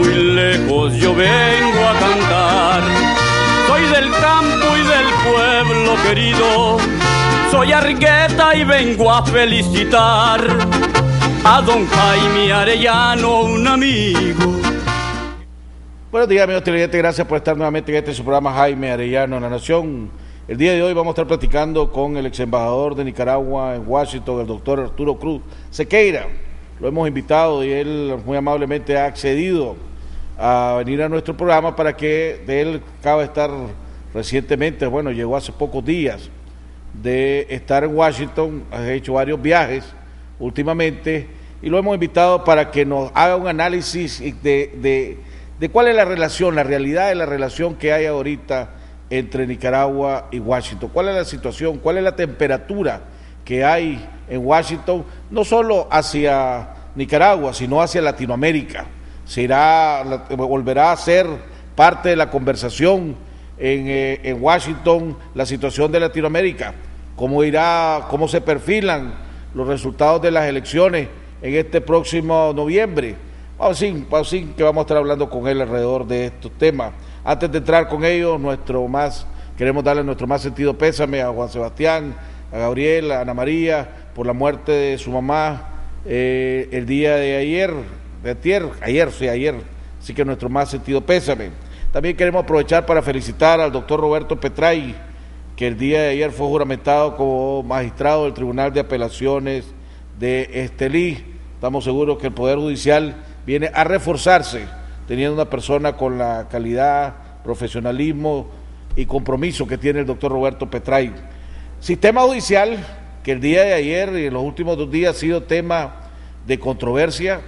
muy lejos yo vengo a cantar. Soy del campo y del pueblo querido, soy Argueta y vengo a felicitar a don Jaime Arellano, un amigo. Buenos días, amigos televidentes, gracias por estar nuevamente en este su programa Jaime Arellano en La Nación. El día de hoy vamos a estar platicando con el ex embajador de Nicaragua en Washington, el doctor Arturo Cruz Sequeira. Lo hemos invitado y él muy amablemente ha accedido a venir a nuestro programa para que de él acaba de estar recientemente, bueno, llegó hace pocos días de estar en Washington, ha hecho varios viajes últimamente y lo hemos invitado para que nos haga un análisis de cuál es la relación, la realidad de la relación que hay ahorita entre Nicaragua y Washington. ¿Cuál es la situación? ¿Cuál es la temperatura que hay en Washington? No solo hacia Nicaragua, sino hacia Latinoamérica. Volverá a ser parte de la conversación en Washington la situación de Latinoamérica. ¿Cómo se perfilan los resultados de las elecciones en este próximo noviembre? Vamos que vamos a estar hablando con él alrededor de estos temas. Antes de entrar con ellos, queremos darle nuestro más sentido pésame a Juan Sebastián, a Gabriel, a Ana María, por la muerte de su mamá el día de ayer. Así que nuestro más sentido pésame. También queremos aprovechar para felicitar al doctor Roberto Petray, que el día de ayer fue juramentado como magistrado del Tribunal de Apelaciones de Estelí. Estamos seguros que el Poder Judicial viene a reforzarse, teniendo una persona con la calidad, profesionalismo y compromiso que tiene el doctor Roberto Petray. Sistema judicial, que el día de ayer y en los últimos 2 días ha sido tema de controversia,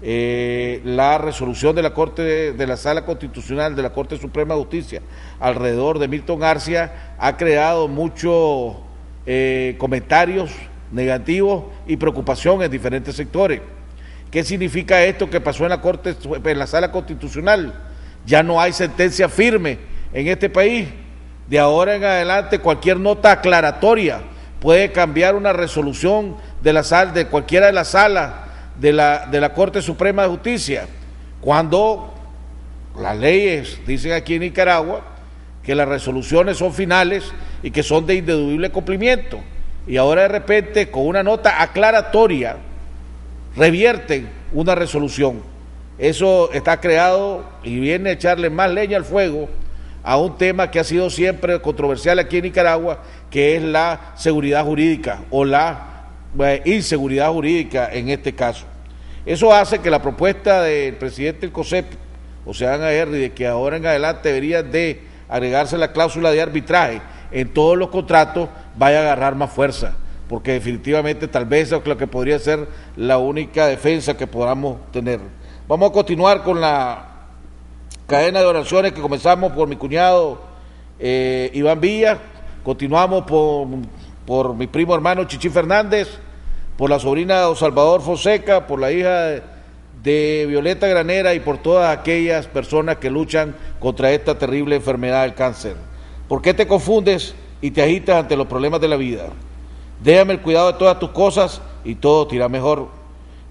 la resolución de la Corte de la Sala Constitucional de la Corte Suprema de Justicia alrededor de Milton Arcia ha creado muchos comentarios negativos y preocupación en diferentes sectores. ¿Qué significa esto que pasó en la Sala Constitucional? Ya no hay sentencia firme en este país. De ahora en adelante cualquier nota aclaratoria puede cambiar una resolución de cualquiera de las salas de la Corte Suprema de Justicia, cuando las leyes dicen aquí en Nicaragua que las resoluciones son finales y que son de ineludible cumplimiento, y ahora de repente con una nota aclaratoria revierten una resolución. Eso está creado y viene a echarle más leña al fuego a un tema que ha sido siempre controversial aquí en Nicaragua, que es la seguridad jurídica o la inseguridad jurídica en este caso. Eso hace que la propuesta del presidente del COSEP, Oceana Herri, de que ahora en adelante debería de agregarse la cláusula de arbitraje en todos los contratos, vaya a agarrar más fuerza, porque definitivamente tal vez es lo que podría ser la única defensa que podamos tener. Vamos a continuar con la cadena de oraciones que comenzamos por mi cuñado Iván Villa, continuamos por mi primo hermano Chichi Fernández, por la sobrina de don Salvador Fonseca, por la hija de Violeta Granera y por todas aquellas personas que luchan contra esta terrible enfermedad del cáncer. ¿Por qué te confundes y te agitas ante los problemas de la vida? Déjame el cuidado de todas tus cosas y todo te irá mejor.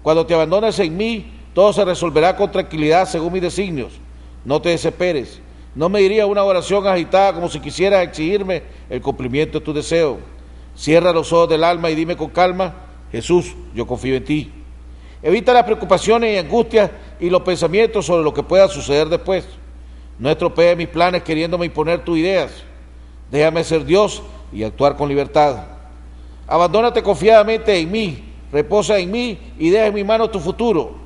Cuando te abandones en mí, todo se resolverá con tranquilidad según mis designios. No te desesperes. No me diría una oración agitada como si quisieras exigirme el cumplimiento de tu deseo. Cierra los ojos del alma y dime con calma: Jesús, yo confío en ti. Evita las preocupaciones y angustias y los pensamientos sobre lo que pueda suceder después. No estropees mis planes queriéndome imponer tus ideas. Déjame ser Dios y actuar con libertad. Abandónate confiadamente en mí, reposa en mí y deja en mi mano tu futuro.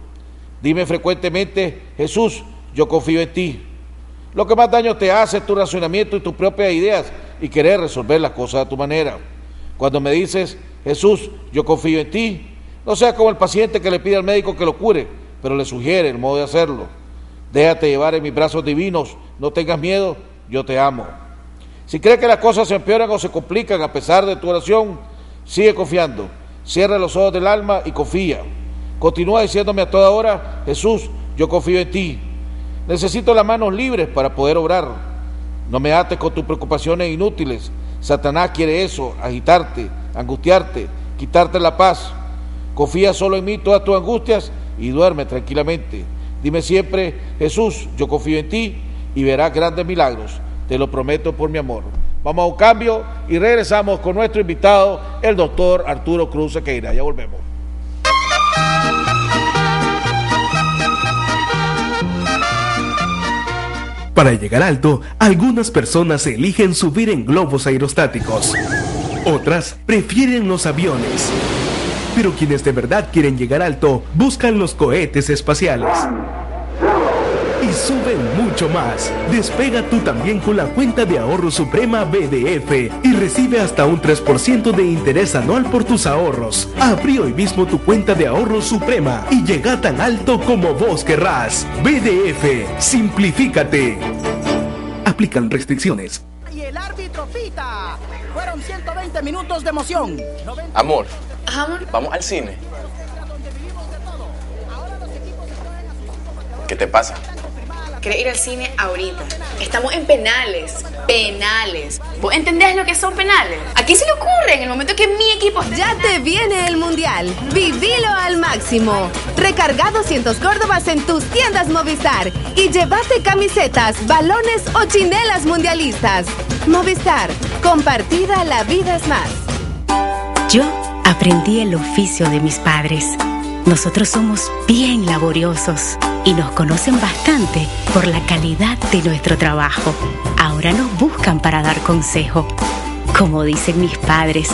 Dime frecuentemente: Jesús, yo confío en ti. Lo que más daño te hace es tu razonamiento y tus propias ideas y querer resolver las cosas a tu manera. Cuando me dices: Jesús, yo confío en ti, no seas como el paciente que le pide al médico que lo cure, pero le sugiere el modo de hacerlo. Déjate llevar en mis brazos divinos, no tengas miedo, yo te amo. Si crees que las cosas se empeoran o se complican a pesar de tu oración, sigue confiando, cierra los ojos del alma y confía. Continúa diciéndome a toda hora: Jesús, yo confío en ti. Necesito las manos libres para poder obrar. No me ates con tus preocupaciones inútiles. Satanás quiere eso, agitarte, angustiarte, quitarte la paz. Confía solo en mí todas tus angustias y duerme tranquilamente. Dime siempre, Jesús, yo confío en ti y verás grandes milagros. Te lo prometo por mi amor. Vamos a un cambio y regresamos con nuestro invitado, el doctor Arturo Cruz Sequeira. Ya volvemos. Para llegar alto, algunas personas eligen subir en globos aerostáticos. Otras prefieren los aviones. Pero quienes de verdad quieren llegar alto, buscan los cohetes espaciales. Y suben mucho más. Despega tú también con la cuenta de ahorro Suprema BDF y recibe hasta un 3% de interés anual por tus ahorros. Abrí hoy mismo tu cuenta de ahorro Suprema y llega tan alto como vos querrás. BDF, simplifícate. Aplican restricciones. Y el árbitro pita. Fueron 120 minutos de emoción. Amor, Amor, vamos al cine. ¿Qué te pasa? ¿querés ir al cine ahorita? Estamos en penales. Penales. ¿Vos entendés lo que son penales? ¿A quién se le ocurre en el momento que mi equipo esté Ya te viene el Mundial. Vivilo al máximo. Recarga 200 córdobas en tus tiendas Movistar y llévate camisetas, balones o chinelas mundialistas. Movistar. Compartida, la vida es más. Yo aprendí el oficio de mis padres. Nosotros somos bien laboriosos y nos conocen bastante por la calidad de nuestro trabajo. Ahora nos buscan para dar consejo. Como dicen mis padres,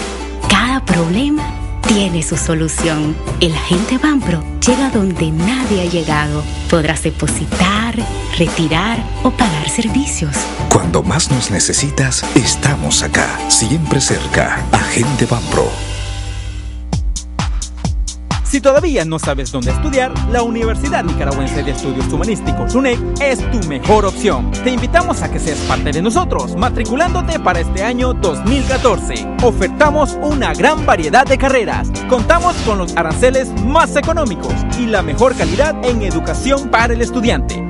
cada problema tiene su solución. El agente Banpro llega donde nadie ha llegado. Podrás depositar, retirar o pagar servicios. Cuando más nos necesitas, estamos acá, siempre cerca. Agente Banpro. Si todavía no sabes dónde estudiar, la Universidad Nicaragüense de Estudios Humanísticos, UNEC, es tu mejor opción. Te invitamos a que seas parte de nosotros, matriculándote para este año 2014. Ofertamos una gran variedad de carreras. Contamos con los aranceles más económicos y la mejor calidad en educación para el estudiante.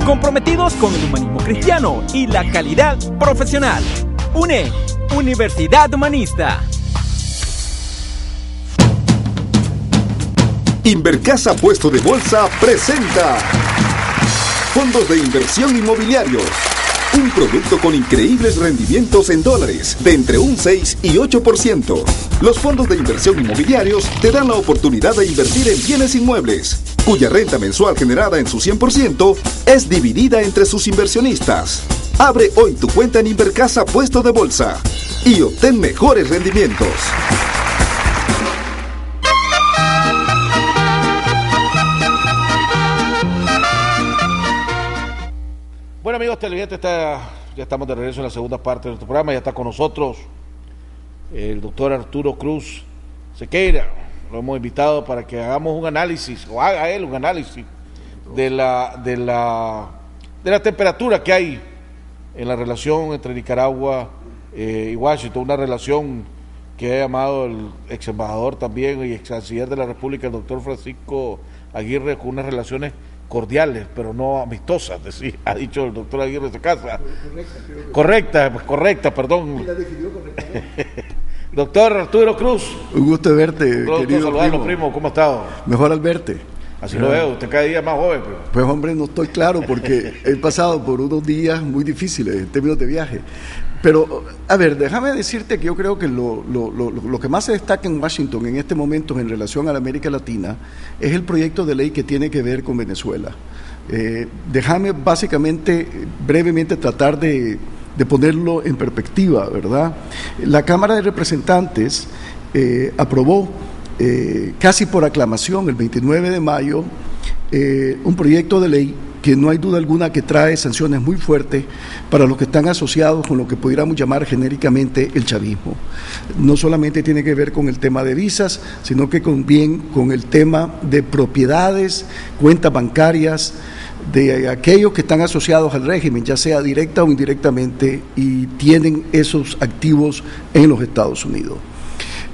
Comprometidos con el humanismo cristiano y la calidad profesional. UNEC, Universidad Humanista. Invercasa Puesto de Bolsa presenta Fondos de Inversión Inmobiliarios. Un producto con increíbles rendimientos en dólares, de entre un 6 y 8%. Los fondos de inversión inmobiliarios te dan la oportunidad de invertir en bienes inmuebles, cuya renta mensual generada en su 100% es dividida entre sus inversionistas. Abre hoy tu cuenta en Invercasa Puesto de Bolsa y obtén mejores rendimientos. Bueno, amigos televidentes, ya estamos de regreso en la segunda parte de nuestro programa. Ya está con nosotros el doctor Arturo Cruz Sequeira. Lo hemos invitado para que hagamos un análisis, o haga él un análisis de la temperatura que hay en la relación entre Nicaragua y Washington, una relación que ha llamado el ex embajador también y ex canciller de la República, el doctor Francisco Aguirre, con unas relaciones cordiales, pero no amistosas, ha dicho el doctor Aguirre de casa. Correcta, perdón. Doctor Arturo Cruz. Un gusto de verte, querido saludarlo, primo. ¿Cómo ha estado? Mejor al verte. Así lo veo, usted cada día más joven. Pues hombre, no estoy claro porque he pasado por unos días muy difíciles en términos de viaje. Pero, a ver, déjame decirte que yo creo que lo que más se destaca en Washington en este momento en relación a la América Latina es el proyecto de ley que tiene que ver con Venezuela. Déjame básicamente, brevemente tratar de ponerlo en perspectiva, ¿verdad? La Cámara de Representantes aprobó casi por aclamación el 29 de mayo un proyecto de ley que no hay duda alguna que trae sanciones muy fuertes para los que están asociados con lo que pudiéramos llamar genéricamente el chavismo. No solamente tiene que ver con el tema de visas, sino que también con el tema de propiedades, cuentas bancarias, de aquellos que están asociados al régimen, ya sea directa o indirectamente, y tienen esos activos en los Estados Unidos.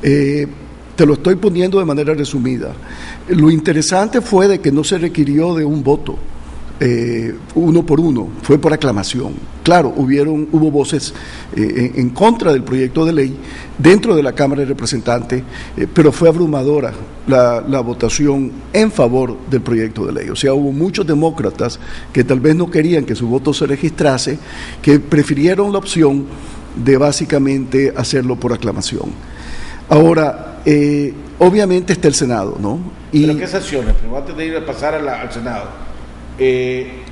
Te lo estoy poniendo de manera resumida. Lo interesante fue de que no se requirió de un voto. uno por uno, fue por aclamación. Claro, hubo voces en contra del proyecto de ley dentro de la Cámara de Representantes, pero fue abrumadora la votación en favor del proyecto de ley. O sea, hubo muchos demócratas que tal vez no querían que su voto se registrase, que prefirieron la opción de básicamente hacerlo por aclamación. Ahora, obviamente está el Senado, ¿no? ¿Pero qué sesiones? Primero, antes de ir a pasar al Senado.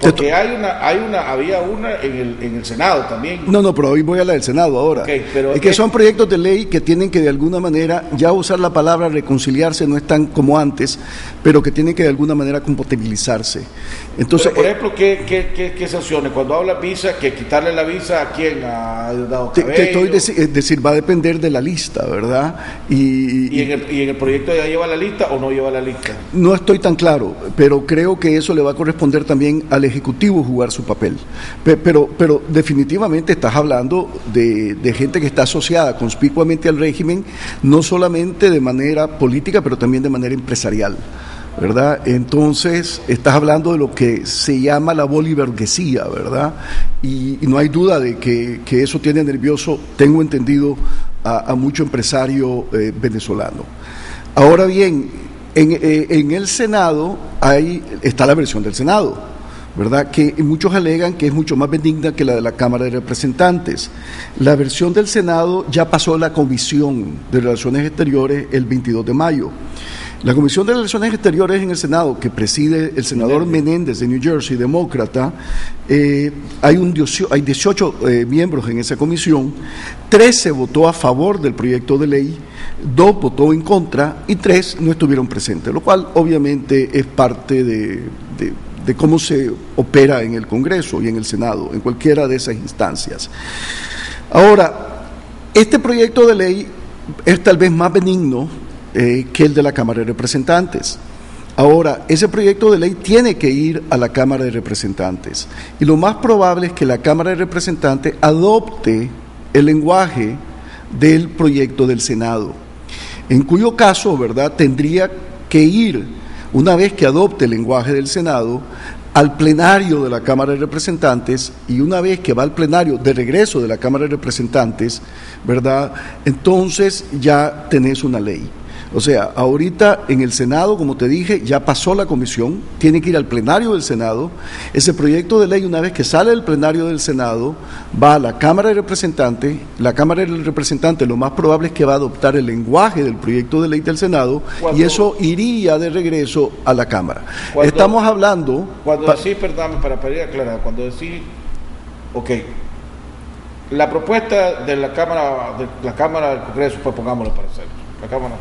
Porque había una en el Senado también. No, pero hoy voy a la del Senado ahora. Okay, pero es que son proyectos de ley que tienen que de alguna manera, ya usar la palabra reconciliarse no es tan como antes, pero que tienen que de alguna manera compatibilizarse. Entonces, pero, por ejemplo, ¿qué sanciones? Cuando habla visa, que quitarle la visa a quién, a Diosdado Cabello. Te estoy decir, va a depender de la lista, ¿verdad? ¿Y en el proyecto ya lleva la lista o no lleva la lista? No estoy tan claro, pero creo que eso le va a corresponder también al Ejecutivo jugar su papel. Pero definitivamente estás hablando de gente que está asociada conspicuamente al régimen, no solamente de manera política, pero también de manera empresarial, ¿verdad? Entonces, estás hablando de lo que se llama la boliburguesía, ¿verdad? Y no hay duda de que eso tiene nervioso, tengo entendido, a mucho empresario venezolano. Ahora bien, en el Senado está la versión del Senado, ¿verdad? Que muchos alegan que es mucho más benigna que la de la Cámara de Representantes. La versión del Senado ya pasó a la Comisión de Relaciones Exteriores el 22 de mayo. La Comisión de Relaciones Exteriores en el Senado, que preside el senador Menéndez de New Jersey, demócrata, hay 18 miembros en esa comisión, 13 votó a favor del proyecto de ley, 2 votó en contra y 3 no estuvieron presentes, lo cual obviamente es parte de cómo se opera en el Congreso y en el Senado, en cualquiera de esas instancias. Ahora, este proyecto de ley es tal vez más benigno que el de la Cámara de Representantes. Ahora, ese proyecto de ley tiene que ir a la Cámara de Representantes y lo más probable es que la Cámara de Representantes adopte el lenguaje del proyecto del Senado, en cuyo caso, ¿verdad?, tendría que ir, una vez que adopte el lenguaje del Senado, al plenario de la Cámara de Representantes, y una vez que va al plenario de regreso de la Cámara de Representantes, ¿verdad?, entonces ya tenés una ley. O sea, ahorita en el Senado, como te dije, ya pasó la comisión, tiene que ir al plenario del Senado. Ese proyecto de ley, una vez que sale del plenario del Senado, va a la Cámara de Representantes. La Cámara de Representantes lo más probable es que va a adoptar el lenguaje del proyecto de ley del Senado y eso iría de regreso a la Cámara. Estamos hablando... Cuando decís, perdón, para ir aclarar, cuando decís, ok, la propuesta de la Cámara del Congreso, pues pongámoslo para hacerlo, la Cámara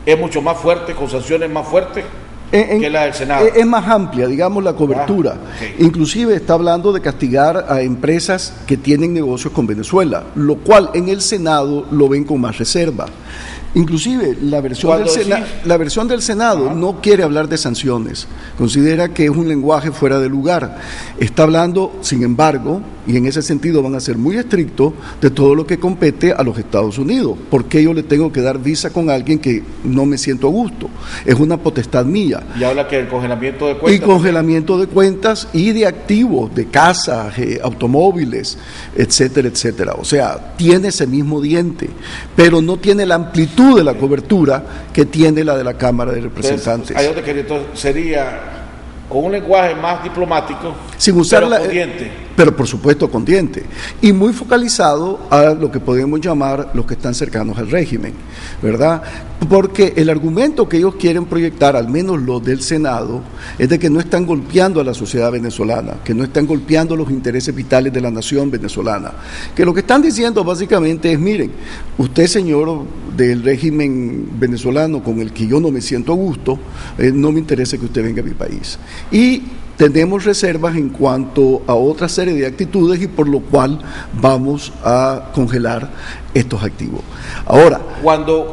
es mucho más fuerte, con sanciones más fuertes que la del Senado. Es más amplia, digamos, la cobertura. Okay. Inclusive está hablando de castigar a empresas que tienen negocios con Venezuela, lo cual en el Senado lo ven con más reserva. Inclusive la versión del Senado no quiere hablar de sanciones, considera que es un lenguaje fuera de lugar. Está hablando, sin embargo, y en ese sentido van a ser muy estrictos, de todo lo que compete a los Estados Unidos. ¿Por qué yo le tengo que dar visa con alguien que no me siento a gusto? Es una potestad mía. Y habla que el congelamiento de cuentas. Y congelamiento de cuentas y de activos, de casas, automóviles, etcétera, etcétera. O sea, tiene ese mismo diente, pero no tiene la amplitud de la cobertura que tiene la de la Cámara de Representantes. Entonces, ahí donde quería, entonces, sería con un lenguaje más diplomático, sin usar pero con diente. Pero por supuesto con diente, y muy focalizado a lo que podemos llamar los que están cercanos al régimen, ¿verdad? Porque el argumento que ellos quieren proyectar, al menos los del Senado, es de que no están golpeando a la sociedad venezolana, que no están golpeando los intereses vitales de la nación venezolana, que lo que están diciendo básicamente es, miren, usted señor del régimen venezolano con el que yo no me siento a gusto, no me interesa que usted venga a mi país. Y tenemos reservas en cuanto a otra serie de actitudes y por lo cual vamos a congelar estos activos. Ahora,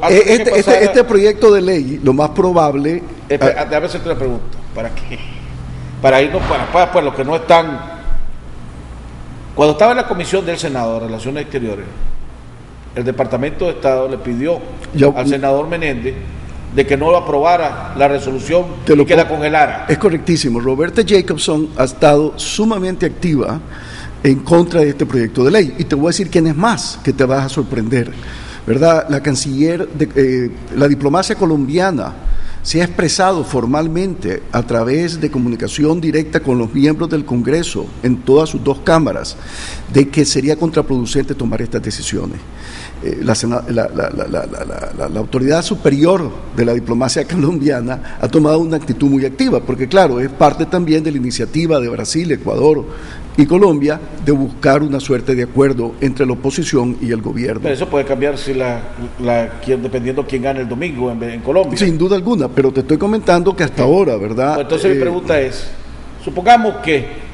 este proyecto de ley, lo más probable... Déjame hacerte una pregunta, para irnos para los que no están... Cuando estaba en la Comisión del Senado de Relaciones Exteriores, el Departamento de Estado le pidió al senador Menéndez de que no aprobara la resolución y que la congelara. Es correctísimo. Roberta Jacobson ha estado sumamente activa en contra de este proyecto de ley. Y te voy a decir quién es más, que te vas a sorprender, ¿verdad? La canciller, la diplomacia colombiana se ha expresado formalmente a través de comunicación directa con los miembros del Congreso en todas sus dos cámaras de que sería contraproducente tomar estas decisiones. La autoridad superior de la diplomacia colombiana ha tomado una actitud muy activa, porque claro, es parte también de la iniciativa de Brasil, Ecuador y Colombia de buscar una suerte de acuerdo entre la oposición y el gobierno. Pero eso puede cambiar si dependiendo quién gane el domingo en Colombia. Sin duda alguna, pero te estoy comentando que hasta ahora, ¿verdad? Pues entonces mi pregunta es, supongamos que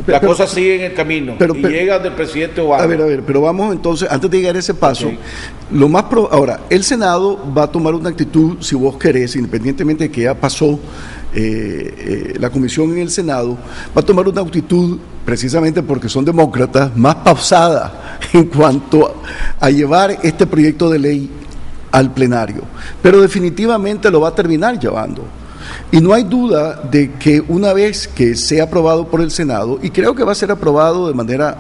la cosa sigue en el camino y llega del presidente Obama. A ver, pero vamos entonces, antes de llegar a ese paso, ahora, el Senado va a tomar una actitud, si vos querés, independientemente de que ya pasó la comisión en el Senado, va a tomar una actitud, precisamente porque son demócratas, más pausada en cuanto a llevar este proyecto de ley al plenario, pero definitivamente lo va a terminar llevando. Y no hay duda de que una vez que sea aprobado por el Senado, y creo que va a ser aprobado de manera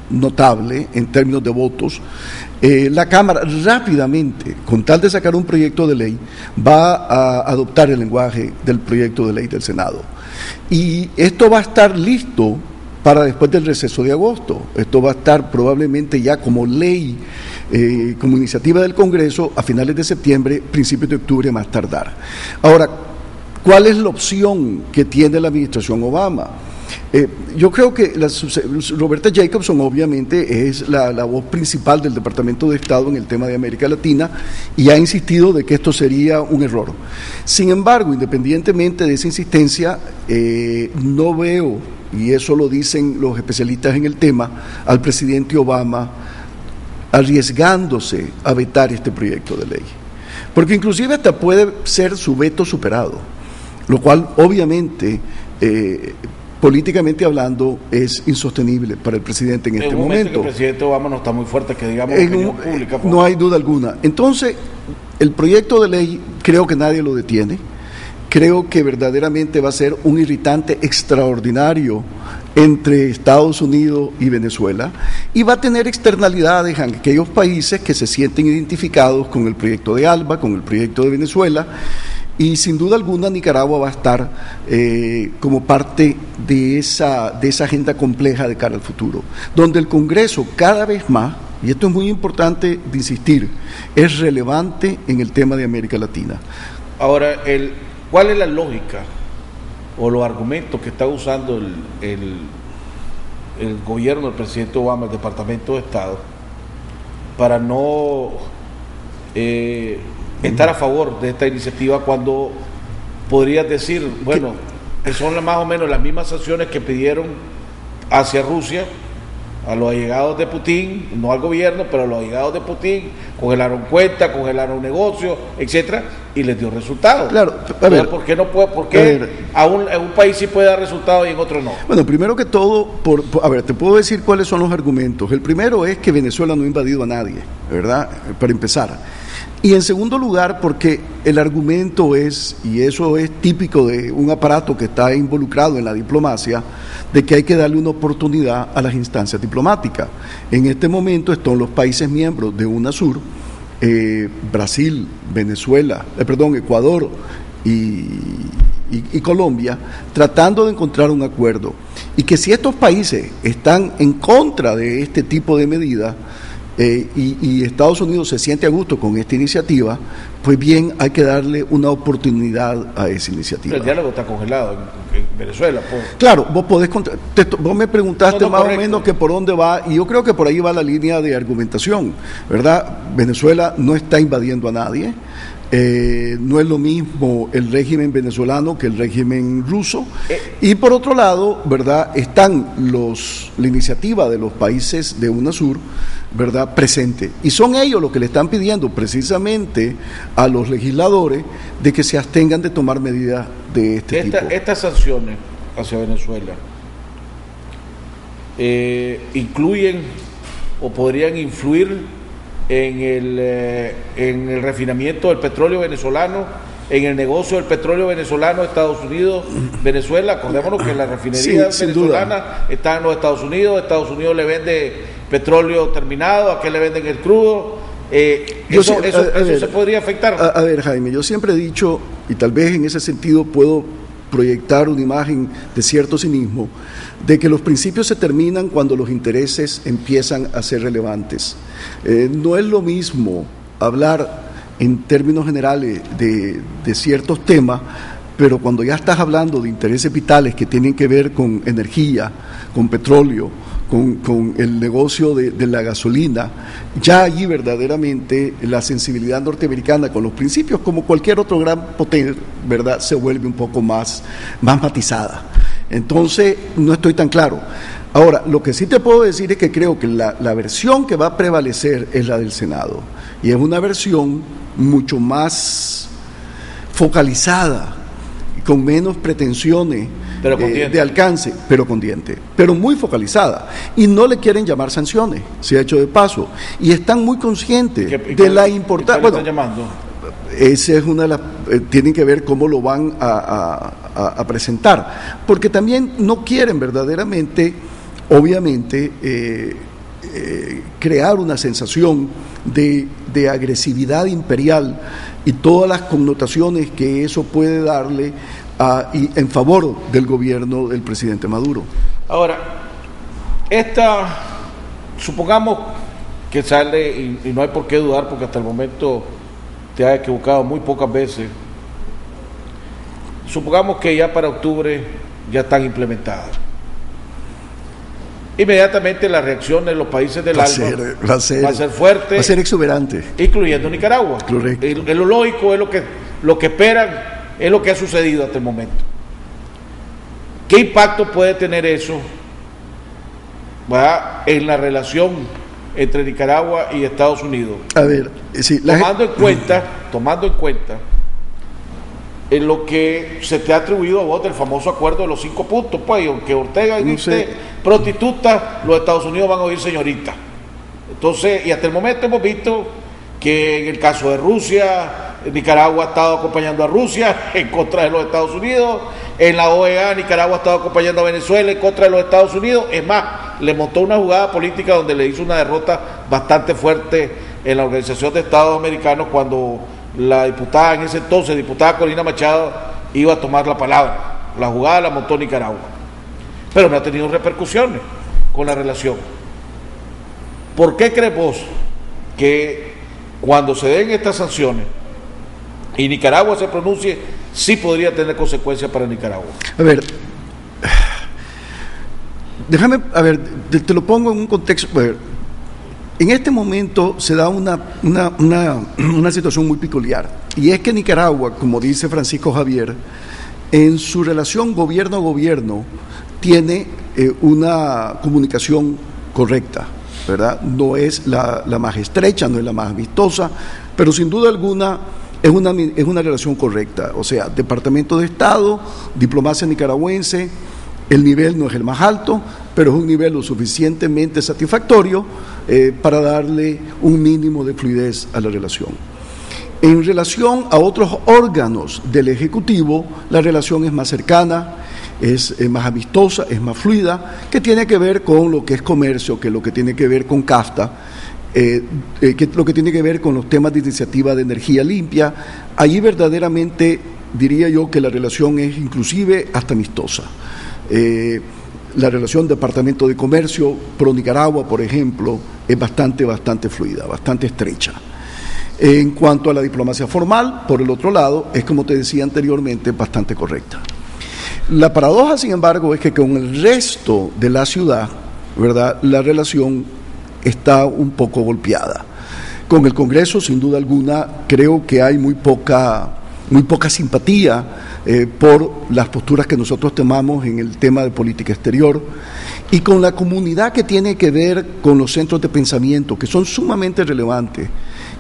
notable en términos de votos, la Cámara rápidamente, con tal de sacar un proyecto de ley, va a adoptar el lenguaje del proyecto de ley del Senado. Y esto va a estar listo para después del receso de agosto. Esto va a estar probablemente ya como ley, como iniciativa del Congreso a finales de septiembre, principios de octubre más tardar. Ahora, ¿cuál es la opción que tiene la administración Obama? Yo creo que Roberta Jacobson obviamente es la voz principal del Departamento de Estado en el tema de América Latina y ha insistido de que esto sería un error. Sin embargo, independientemente de esa insistencia, no veo, y eso lo dicen los especialistas en el tema, al presidente Obama arriesgándose a vetar este proyecto de ley. Porque inclusive hasta puede ser su veto superado, lo cual obviamente políticamente hablando es insostenible para el presidente en este momento. Que el presidente Obama no está muy fuerte, que digamos en opinión pública. No hay duda alguna. Entonces, el proyecto de ley creo que nadie lo detiene. Creo que verdaderamente va a ser un irritante extraordinario entre Estados Unidos y Venezuela y va a tener externalidades en aquellos países que se sienten identificados con el proyecto de ALBA, con el proyecto de Venezuela. Y sin duda alguna Nicaragua va a estar como parte de esa agenda compleja de cara al futuro, donde el Congreso cada vez más, y esto es muy importante de insistir, es relevante en el tema de América Latina. Ahora, ¿cuál es la lógica o los argumentos que está usando el gobierno del presidente Obama, el Departamento de Estado, para no estar a favor de esta iniciativa cuando podrías decir, bueno, que son más o menos las mismas sanciones que pidieron hacia Rusia, a los allegados de Putin, no al gobierno, pero a los allegados de Putin, congelaron cuentas, congelaron negocios, etcétera, y les dio resultados? Claro, ¿por qué no puede? ¿Por qué en un país sí puede dar resultados y en otro no? Bueno, primero que todo, te puedo decir cuáles son los argumentos. El primero es que Venezuela no ha invadido a nadie, ¿verdad? Para empezar. Y en segundo lugar, porque el argumento es, y eso es típico de un aparato que está involucrado en la diplomacia, de que hay que darle una oportunidad a las instancias diplomáticas. En este momento están los países miembros de UNASUR, Brasil, Venezuela, Ecuador y Colombia, tratando de encontrar un acuerdo. Y que si estos países están en contra de este tipo de medidas, y Estados Unidos se siente a gusto con esta iniciativa, pues bien, hay que darle una oportunidad a esa iniciativa. Pero el diálogo está congelado en Venezuela. Claro, vos me preguntaste más o menos que por dónde va, y yo creo que por ahí va la línea de argumentación, ¿verdad? Venezuela no está invadiendo a nadie. No es lo mismo el régimen venezolano que el régimen ruso, y por otro lado, ¿verdad?, están la iniciativa de los países de UNASUR, ¿verdad?, presente, y son ellos los que le están pidiendo precisamente a los legisladores de que se abstengan de tomar medidas de este tipo. Estas sanciones hacia Venezuela incluyen o podrían influir en el refinamiento del petróleo venezolano, en el negocio del petróleo venezolano, Estados Unidos, Venezuela. Acordémonos que la refinería venezolana está en los Estados Unidos le vende petróleo terminado, ¿a qué le venden el crudo? Eso se podría afectar. A ver, Jaime, yo siempre he dicho, y tal vez en ese sentido puedo proyectar una imagen de cierto cinismo, de que los principios se terminan cuando los intereses empiezan a ser relevantes. No es lo mismo hablar en términos generales de ciertos temas, pero cuando ya estás hablando de intereses vitales que tienen que ver con energía, con petróleo, con el negocio de la gasolina, ya allí verdaderamente la sensibilidad norteamericana con los principios, como cualquier otro gran potencia, ¿verdad?, se vuelve un poco más matizada. Entonces, no estoy tan claro. Ahora, lo que sí te puedo decir es que creo que la versión que va a prevalecer es la del Senado, y es una versión mucho más focalizada, con menos pretensiones de alcance, pero con diente, pero muy focalizada, y no le quieren llamar sanciones, se ha hecho de paso, y están muy conscientes de la importancia. Bueno, están llamando? Esa es una de las, tienen que ver cómo lo van a presentar, porque también no quieren verdaderamente, obviamente, crear una sensación de agresividad imperial y todas las connotaciones que eso puede darle en favor del gobierno del presidente Maduro. Ahora, supongamos que sale, y no hay por qué dudar, porque hasta el momento te has equivocado muy pocas veces, supongamos que ya para octubre ya están implementadas. Inmediatamente la reacción de los países del ALBA va a ser fuerte, va a ser exuberante, incluyendo Nicaragua. Correcto. Es lo lógico, es lo que esperan, es lo que ha sucedido hasta el momento. ¿Qué impacto puede tener eso, ¿verdad?, en la relación entre Nicaragua y Estados Unidos? A ver, sí, tomando en cuenta en lo que se te ha atribuido a vos del famoso acuerdo de los 5 puntos, pues, y aunque Ortega dice prostituta, los Estados Unidos van a oír señorita. Entonces, y hasta el momento hemos visto que en el caso de Rusia, Nicaragua ha estado acompañando a Rusia en contra de los Estados Unidos, en la OEA Nicaragua ha estado acompañando a Venezuela en contra de los Estados Unidos. Es más, le montó una jugada política donde le hizo una derrota bastante fuerte en la Organización de Estados Americanos cuando la diputada en ese entonces, diputada Corina Machado, iba a tomar la palabra. La jugada la montó Nicaragua, pero no ha tenido repercusiones con la relación. ¿Por qué crees vos que cuando se den estas sanciones y Nicaragua se pronuncie, sí podría tener consecuencias para Nicaragua? A ver, déjame, te lo pongo en un contexto. A ver, en este momento se da una situación muy peculiar, y es que Nicaragua, como dice Francisco Javier, en su relación gobierno a gobierno tiene una comunicación correcta, ¿verdad? No es la más estrecha, no es la más vistosa, pero sin duda alguna es una relación correcta. O sea, Departamento de Estado, diplomacia nicaragüense, el nivel no es el más alto, pero es un nivel lo suficientemente satisfactorio para darle un mínimo de fluidez a la relación. En relación a otros órganos del Ejecutivo, la relación es más cercana, es más amistosa, es más fluida, que tiene que ver con lo que es comercio, que lo que tiene que ver con CAFTA, que lo que tiene que ver con los temas de iniciativa de energía limpia. Allí verdaderamente diría yo que la relación es inclusive hasta amistosa. La relación Departamento de Comercio pro Nicaragua, por ejemplo, es bastante fluida, bastante estrecha. En cuanto a la diplomacia formal, por el otro lado, es, como te decía anteriormente, bastante correcta. La paradoja, sin embargo, es que con el resto de la ciudad, ¿verdad?, la relación está un poco golpeada. Con el Congreso, sin duda alguna, creo que hay muy poca simpatía por las posturas que nosotros tomamos en el tema de política exterior, y con la comunidad que tiene que ver con los centros de pensamiento, que son sumamente relevantes,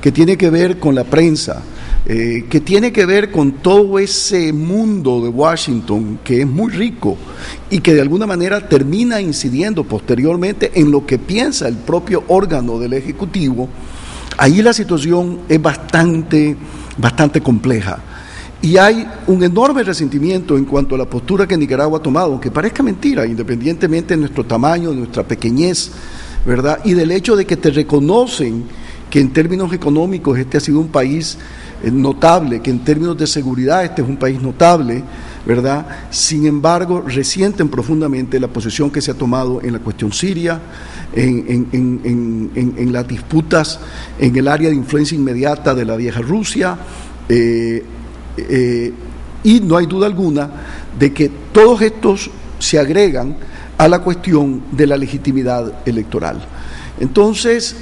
que tiene que ver con la prensa, que tiene que ver con todo ese mundo de Washington que es muy rico y que de alguna manera termina incidiendo posteriormente en lo que piensa el propio órgano del Ejecutivo. Ahí la situación es bastante compleja. Y hay un enorme resentimiento en cuanto a la postura que Nicaragua ha tomado, aunque parezca mentira, independientemente de nuestro tamaño, de nuestra pequeñez, ¿verdad? Y del hecho de que te reconocen que en términos económicos este ha sido un país notable, que en términos de seguridad este es un país notable, ¿verdad? Sin embargo, resienten profundamente la posición que se ha tomado en la cuestión siria, en las disputas en el área de influencia inmediata de la vieja Rusia, y no hay duda alguna de que todos estos se agregan a la cuestión de la legitimidad electoral. Entonces,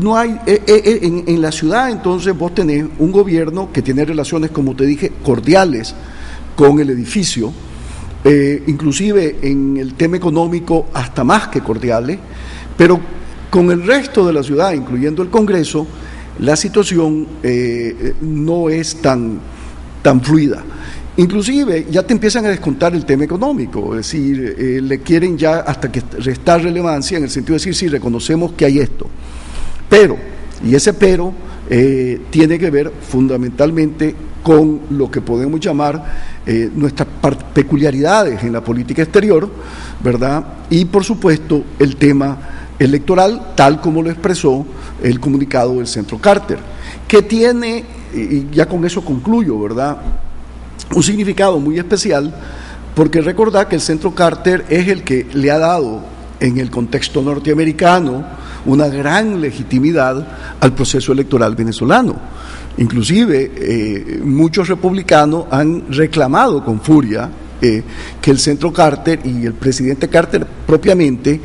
no hay en la ciudad, entonces vos tenés un gobierno que tiene relaciones, como te dije, cordiales con el edificio, inclusive en el tema económico hasta más que cordiales, pero con el resto de la ciudad, incluyendo el Congreso, la situación no es tan fluida. Inclusive ya te empiezan a descontar el tema económico, es decir, le quieren ya hasta que restar relevancia en el sentido de decir, sí, reconocemos que hay esto, pero, y ese pero tiene que ver fundamentalmente con lo que podemos llamar nuestras peculiaridades en la política exterior, ¿verdad? Y por supuesto el tema electoral, tal como lo expresó el comunicado del Centro Carter, que tiene, y ya con eso concluyo, ¿verdad?, un significado muy especial, porque recordad que el Centro Carter es el que le ha dado en el contexto norteamericano una gran legitimidad al proceso electoral venezolano. Inclusive muchos republicanos han reclamado con furia que el Centro Carter y el presidente Carter propiamente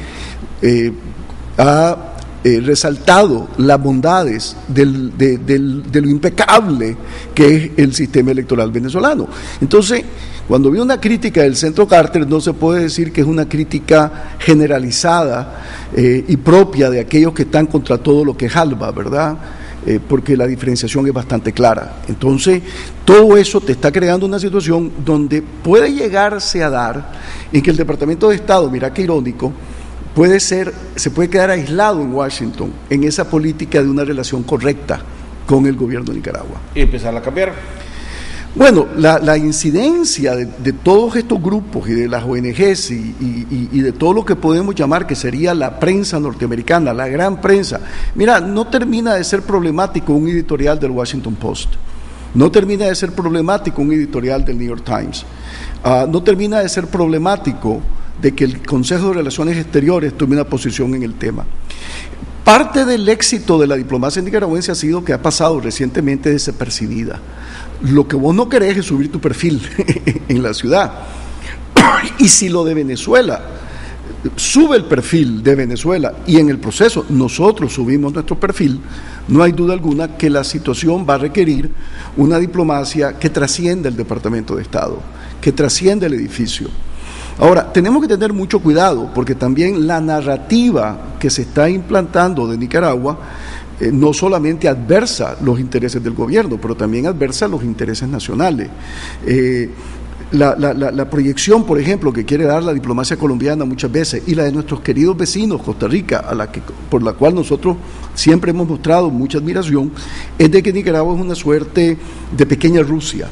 ha resaltado las bondades de lo impecable que es el sistema electoral venezolano. Entonces, cuando vi una crítica del Centro Carter, no se puede decir que es una crítica generalizada y propia de aquellos que están contra todo lo que es ALBA, ¿verdad? Porque la diferenciación es bastante clara. Entonces, todo eso te está creando una situación donde puede llegarse a dar en que el Departamento de Estado, mira qué irónico, se puede quedar aislado en Washington en esa política de una relación correcta con el gobierno de Nicaragua. Y empezar a cambiar. Bueno, la incidencia de todos estos grupos y de las ONGs y de todo lo que podemos llamar que sería la prensa norteamericana, la gran prensa, mira, no termina de ser problemático un editorial del Washington Post, no termina de ser problemático un editorial del New York Times, no termina de ser problemático de que el Consejo de Relaciones Exteriores tome una posición en el tema. Parte del éxito de la diplomacia nicaragüense ha sido que ha pasado recientemente desapercibida. Lo que vos no querés es subir tu perfil en la ciudad. Y si lo de Venezuela sube el perfil de Venezuela y en el proceso nosotros subimos nuestro perfil, no hay duda alguna que la situación va a requerir una diplomacia que trascienda el Departamento de Estado, que trascienda el edificio. Ahora, tenemos que tener mucho cuidado porque también la narrativa que se está implantando de Nicaragua no solamente adversa los intereses del gobierno, pero también adversa los intereses nacionales. La proyección, por ejemplo, que quiere dar la diplomacia colombiana muchas veces y la de nuestros queridos vecinos, Costa Rica, por la cual nosotros siempre hemos mostrado mucha admiración, es de que Nicaragua es una suerte de pequeña Rusia,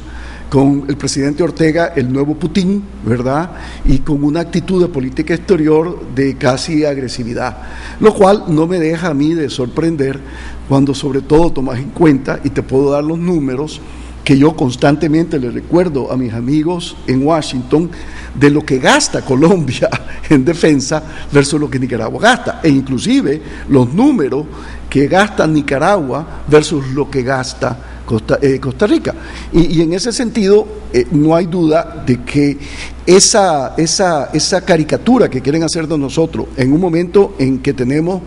con el presidente Ortega, el nuevo Putin, ¿verdad? Y con una actitud de política exterior de casi agresividad, lo cual no me deja a mí de sorprender cuando sobre todo tomas en cuenta, y te puedo dar los números, que yo constantemente le recuerdo a mis amigos en Washington, de lo que gasta Colombia en defensa versus lo que Nicaragua gasta, e inclusive los números que gasta Nicaragua versus lo que gasta Costa Rica. Y en ese sentido no hay duda de que esa caricatura que quieren hacer de nosotros en un momento en que tenemos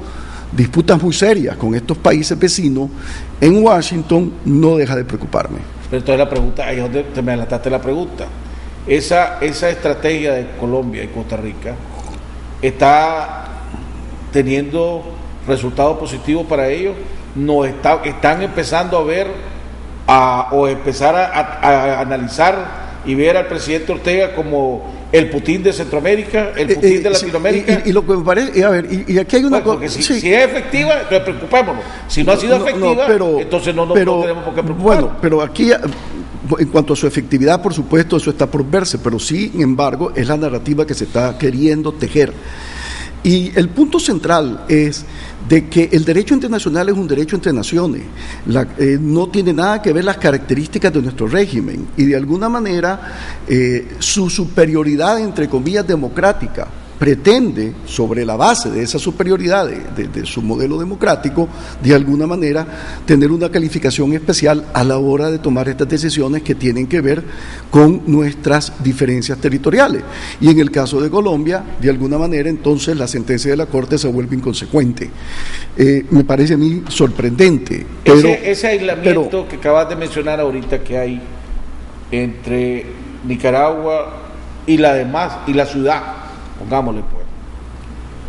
disputas muy serias con estos países vecinos en Washington no deja de preocuparme. Pero entonces la pregunta, ahí es donde te me adelantaste la pregunta, esa estrategia de Colombia y Costa Rica está teniendo resultados positivos para ellos, están empezando a ver o empezar a analizar y ver al presidente Ortega como el Putin de Centroamérica, el Putin de Latinoamérica. Y lo que me parece, a ver, y aquí hay una cosa. Porque si es efectiva, entonces preocupémonos. Si no ha sido efectiva, entonces no tenemos por qué preocupar. Bueno, pero aquí, en cuanto a su efectividad, por supuesto, eso está por verse, pero sin embargo, es la narrativa que se está queriendo tejer. Y el punto central es de que el derecho internacional es un derecho entre naciones, no tiene nada que ver las características de nuestro régimen y de alguna manera su superioridad, entre comillas, democrática, pretende, sobre la base de esa superioridad de su modelo democrático, de alguna manera tener una calificación especial a la hora de tomar estas decisiones que tienen que ver con nuestras diferencias territoriales. Y en el caso de Colombia, de alguna manera, entonces la sentencia de la Corte se vuelve inconsecuente. Me parece a mí sorprendente. Ese aislamiento que acabas de mencionar ahorita que hay entre Nicaragua y la demás, y la ciudad, pongámosle pues,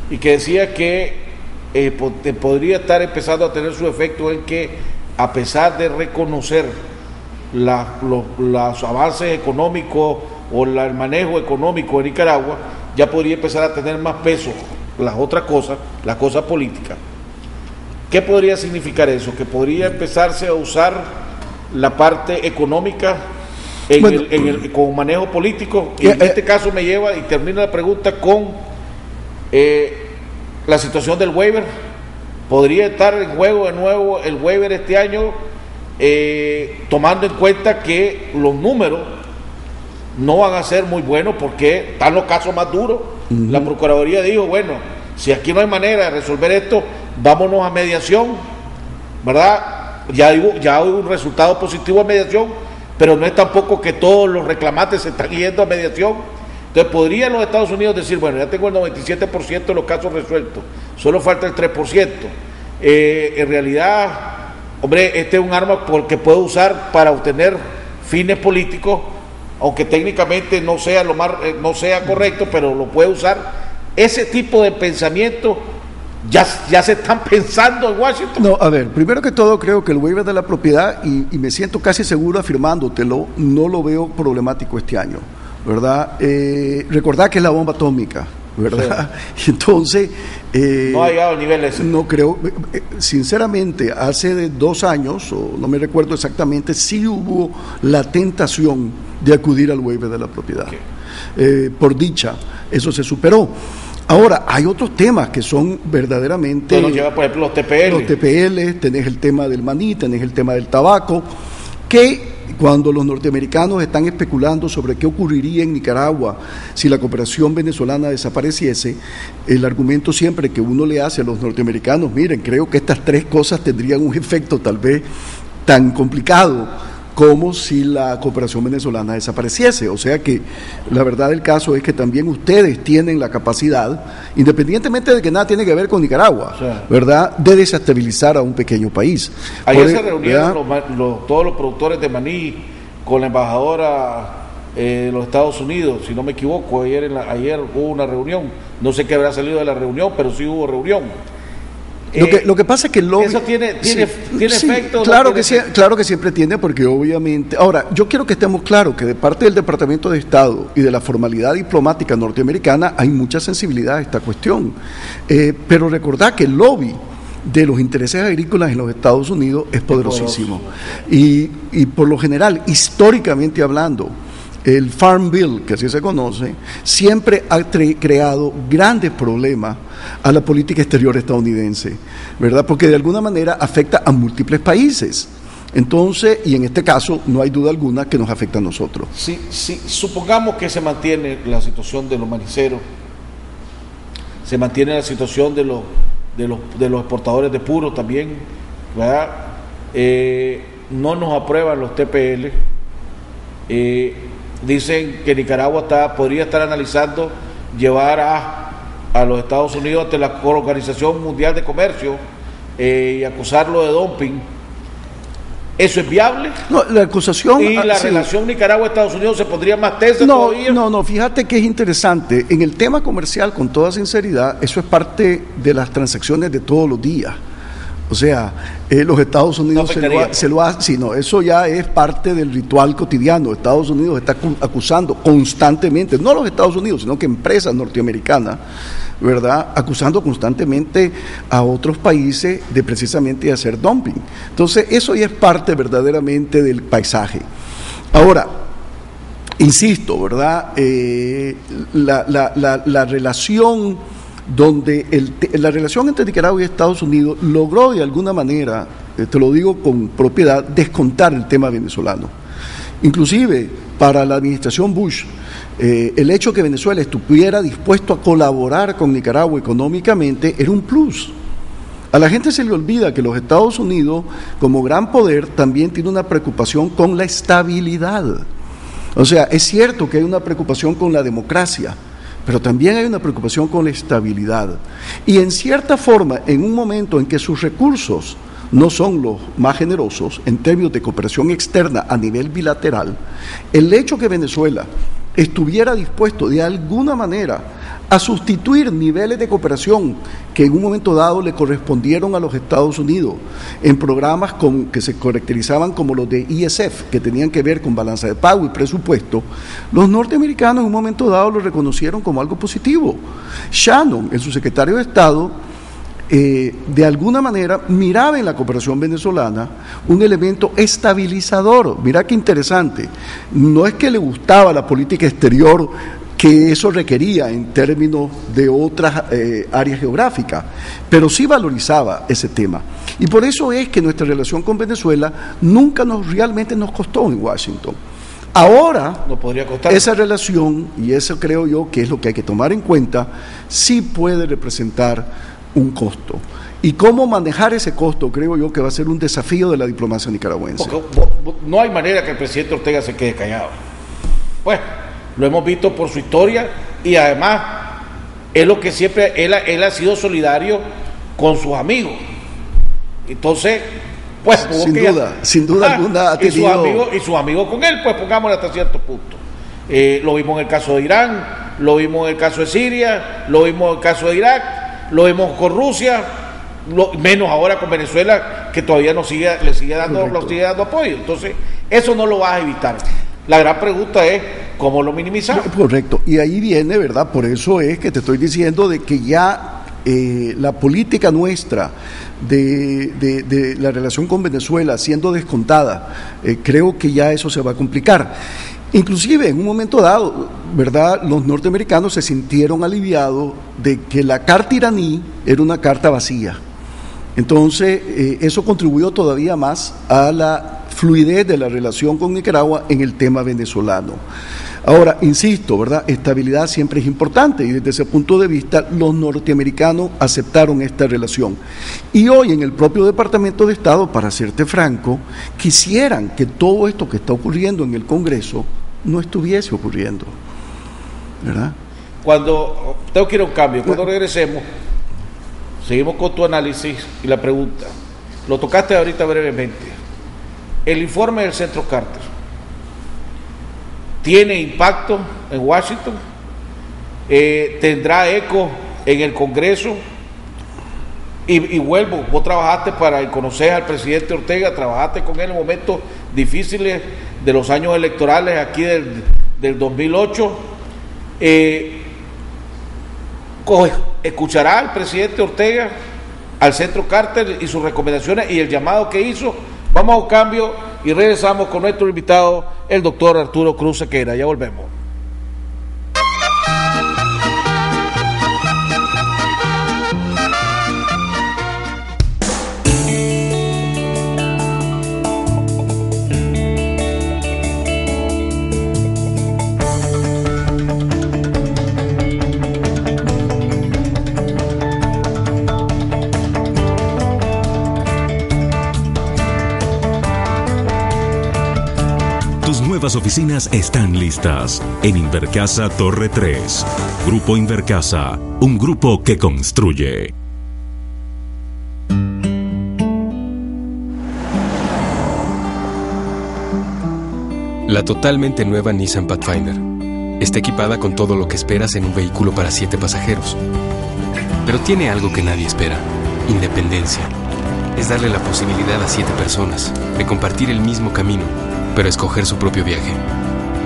y que decía que podría estar empezando a tener su efecto en que, a pesar de reconocer los avances económicos o el manejo económico de Nicaragua, ya podría empezar a tener más peso las otras cosas, la cosa política. ¿Qué podría significar eso? Que podría empezarse a usar la parte económica con manejo político, y en este caso me lleva, y termino la pregunta con la situación del waiver. Podría estar en juego de nuevo el waiver este año, tomando en cuenta que los números no van a ser muy buenos porque están los casos más duros. La Procuraduría dijo, bueno, si aquí no hay manera de resolver esto, vámonos a mediación, ¿verdad? Ya hubo un resultado positivo de mediación, pero no es tampoco que todos los reclamantes se están yendo a mediación. Entonces podrían los Estados Unidos decir, bueno, ya tengo el 97% de los casos resueltos, solo falta el 3%. En realidad, hombre, este es un arma que puedo usar para obtener fines políticos, aunque técnicamente no sea no sea correcto, pero lo puede usar. Ese tipo de pensamiento ya se están pensando en Washington. No, a ver, primero que todo creo que el waiver de la propiedad, y me siento casi seguro afirmándotelo, no lo veo problemático este año, ¿verdad? Recordad que es la bomba atómica, ¿verdad? Sí. Entonces no ha llegado al nivel ese. No creo, sinceramente, hace 2 años, o no me recuerdo exactamente, sí hubo la tentación de acudir al waiver de la propiedad. Okay. Por dicha, eso se superó. Ahora, hay otros temas que son verdaderamente... Nos lleva, por ejemplo, los TPL. Los TPL, tenés el tema del maní, tenés el tema del tabaco, que cuando los norteamericanos están especulando sobre qué ocurriría en Nicaragua si la cooperación venezolana desapareciese, el argumento siempre que uno le hace a los norteamericanos, miren, creo que estas 3 cosas tendrían un efecto tal vez tan complicado como si la cooperación venezolana desapareciese. O sea que la verdad del caso es que también ustedes tienen la capacidad, independientemente de que nada tiene que ver con Nicaragua, sí, ¿verdad?, de desestabilizar a un pequeño país. Ayer se reunieron todos los productores de maní con la embajadora de los Estados Unidos, si no me equivoco. Ayer hubo una reunión, no sé qué habrá salido de la reunión, pero sí hubo reunión. Lo que pasa es que el lobby... ¿Eso tiene efecto? Claro, claro que siempre tiene, porque obviamente... Ahora, yo quiero que estemos claros que de parte del Departamento de Estado y de la formalidad diplomática norteamericana hay mucha sensibilidad a esta cuestión. Pero recordad que el lobby de los intereses agrícolas en los Estados Unidos es poderosísimo. Y por lo general, históricamente hablando, el Farm Bill, que así se conoce, siempre ha creado grandes problemas a la política exterior estadounidense, ¿verdad? Porque de alguna manera afecta a múltiples países. Entonces, y en este caso, no hay duda alguna que nos afecta a nosotros. Sí, supongamos que se mantiene la situación de los maniceros, se mantiene la situación de los exportadores de puro también, ¿verdad? No nos aprueban los TPL. Dicen que Nicaragua podría estar analizando llevar a los Estados Unidos ante la Organización Mundial de Comercio y acusarlo de dumping. ¿Eso es viable? No, la acusación... ¿Y la relación Nicaragua-Estados Unidos se pondría más tensa todavía? No, fíjate que es interesante. En el tema comercial, con toda sinceridad, eso es parte de las transacciones de todos los días. O O sea, los Estados Unidos se lo hace, sí, no, eso ya es parte del ritual cotidiano. Estados Unidos está acusando constantemente, no los Estados Unidos, sino que empresas norteamericanas, ¿verdad?, acusando constantemente a otros países de precisamente hacer dumping. Entonces, eso ya es parte verdaderamente del paisaje. Ahora, insisto, ¿verdad?, la relación la relación entre Nicaragua y Estados Unidos logró de alguna manera, te lo digo con propiedad, descontar el tema venezolano. Inclusive, para la administración Bush, el hecho que Venezuela estuviera dispuesto a colaborar con Nicaragua económicamente era un plus. A la gente se le olvida que los Estados Unidos, como gran poder, también tiene una preocupación con la estabilidad. O sea, es cierto que hay una preocupación con la democracia, pero también hay una preocupación con la estabilidad. Y en cierta forma, en un momento en que sus recursos no son los más generosos en términos de cooperación externa a nivel bilateral, el hecho que Venezuela estuviera dispuesto de alguna manera a sustituir niveles de cooperación que en un momento dado le correspondieron a los Estados Unidos en programas que se caracterizaban como los de ISF, que tenían que ver con balanza de pago y presupuesto, los norteamericanos en un momento dado lo reconocieron como algo positivo. Shannon, el subsecretario de Estado, de alguna manera miraba en la cooperación venezolana un elemento estabilizador. Mira qué interesante, no es que le gustaba la política exterior que eso requería en términos de otras áreas geográficas, pero sí valorizaba ese tema. Y por eso es que nuestra relación con Venezuela nunca realmente nos costó en Washington. Ahora, no podría costar. Esa relación, y eso creo yo que es lo que hay que tomar en cuenta, sí puede representar un costo. Y cómo manejar ese costo, creo yo que va a ser un desafío de la diplomacia nicaragüense. Porque no hay manera que el presidente Ortega se quede callado. Pues, lo hemos visto por su historia y además es lo que siempre, él ha sido solidario con sus amigos. Entonces, pues sin duda alguna ha tenido... y sus amigos con él, pues pongámosle hasta cierto punto. Lo vimos en el caso de Irán, lo vimos en el caso de Siria, lo vimos en el caso de Irak, lo vimos con Rusia, menos ahora con Venezuela, que todavía le sigue dando apoyo. Entonces, eso no lo vas a evitar. La gran pregunta es, ¿cómo lo minimizamos? Correcto, y ahí viene, ¿verdad? Por eso es que te estoy diciendo de que ya la política nuestra de la relación con Venezuela siendo descontada, creo que ya eso se va a complicar. Inclusive en un momento dado, ¿verdad?, los norteamericanos se sintieron aliviados de que la carta iraní era una carta vacía. Entonces, eso contribuyó todavía más a la fluidez de la relación con Nicaragua en el tema venezolano. Ahora, insisto, ¿verdad?, estabilidad siempre es importante y desde ese punto de vista los norteamericanos aceptaron esta relación. Y hoy en el propio Departamento de Estado, para serte franco, quisieran que todo esto que está ocurriendo en el Congreso no estuviese ocurriendo, ¿verdad? Tengo que ir a un cambio, cuando regresemos, seguimos con tu análisis y la pregunta. Lo tocaste ahorita brevemente. El informe del Centro Carter tiene impacto en Washington, tendrá eco en el Congreso y vuelvo, vos trabajaste para conocer al presidente Ortega, trabajaste con él en momentos difíciles de los años electorales aquí del 2008. ¿Escuchará al presidente Ortega al Centro Carter y sus recomendaciones y el llamado que hizo? Vamos a un cambio y regresamos con nuestro invitado, el doctor Arturo Cruz Sequeira. Ya volvemos. Nuevas oficinas están listas en Invercasa Torre 3. Grupo Invercasa, un grupo que construye. La totalmente nueva Nissan Pathfinder está equipada con todo lo que esperas en un vehículo para 7 pasajeros. Pero tiene algo que nadie espera: independencia. es darle la posibilidad a 7 personas de compartir el mismo camino, pero escoger su propio viaje.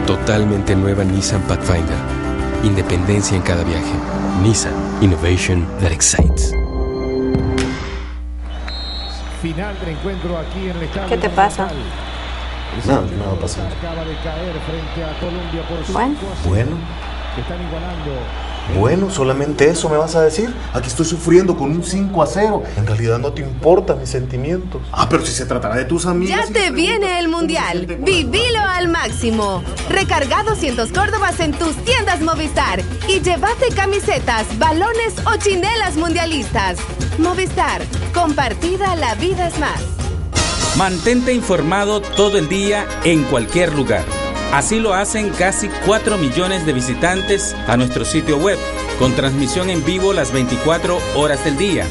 Totalmente nueva Nissan Pathfinder. Independencia en cada viaje. Nissan. Innovation that excites. Final del encuentro aquí en el estadio. ¿Qué te pasa? Nada va a pasar. Acaba de caer frente a Colombia por Bueno. Están igualando. Bueno, solamente eso me vas a decir. Aquí estoy sufriendo con un 5-0. En realidad no te importan mis sentimientos. Pero si se tratará de tus amigas. Ya te viene el Mundial. Vivilo al máximo. Recarga 200 córdobas en tus tiendas Movistar y llévate camisetas, balones o chinelas mundialistas. Movistar. Compartida, la vida es más. Mantente informado todo el día en cualquier lugar. Así lo hacen casi 4 millones de visitantes a nuestro sitio web, con transmisión en vivo las 24 horas del día,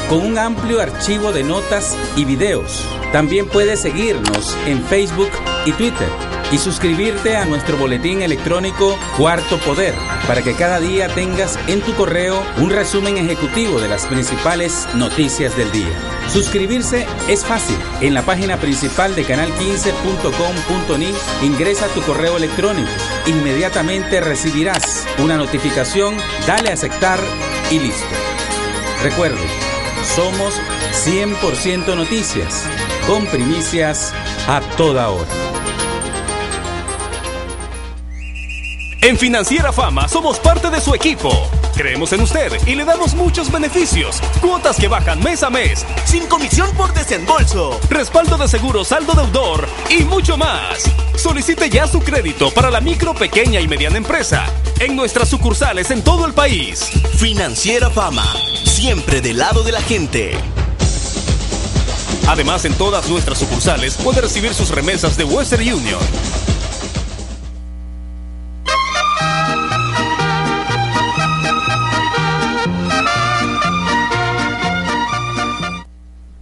con un amplio archivo de notas y videos. También puedes seguirnos en Facebook y Twitter y suscribirte a nuestro boletín electrónico Cuarto Poder, para que cada día tengas en tu correo un resumen ejecutivo de las principales noticias del día. Suscribirse es fácil. En la página principal de canal15.com.ni ingresa tu correo electrónico. Inmediatamente recibirás una notificación, dale a aceptar y listo. Recuerde, somos 100% noticias, con primicias a toda hora. En Financiera Fama somos parte de su equipo. Creemos en usted y le damos muchos beneficios. Cuotas que bajan mes a mes, sin comisión por desembolso, respaldo de seguro, saldo deudor y mucho más. Solicite ya su crédito para la micro, pequeña y mediana empresa en nuestras sucursales en todo el país. Financiera Fama, siempre del lado de la gente. Además, en todas nuestras sucursales puede recibir sus remesas de Western Union.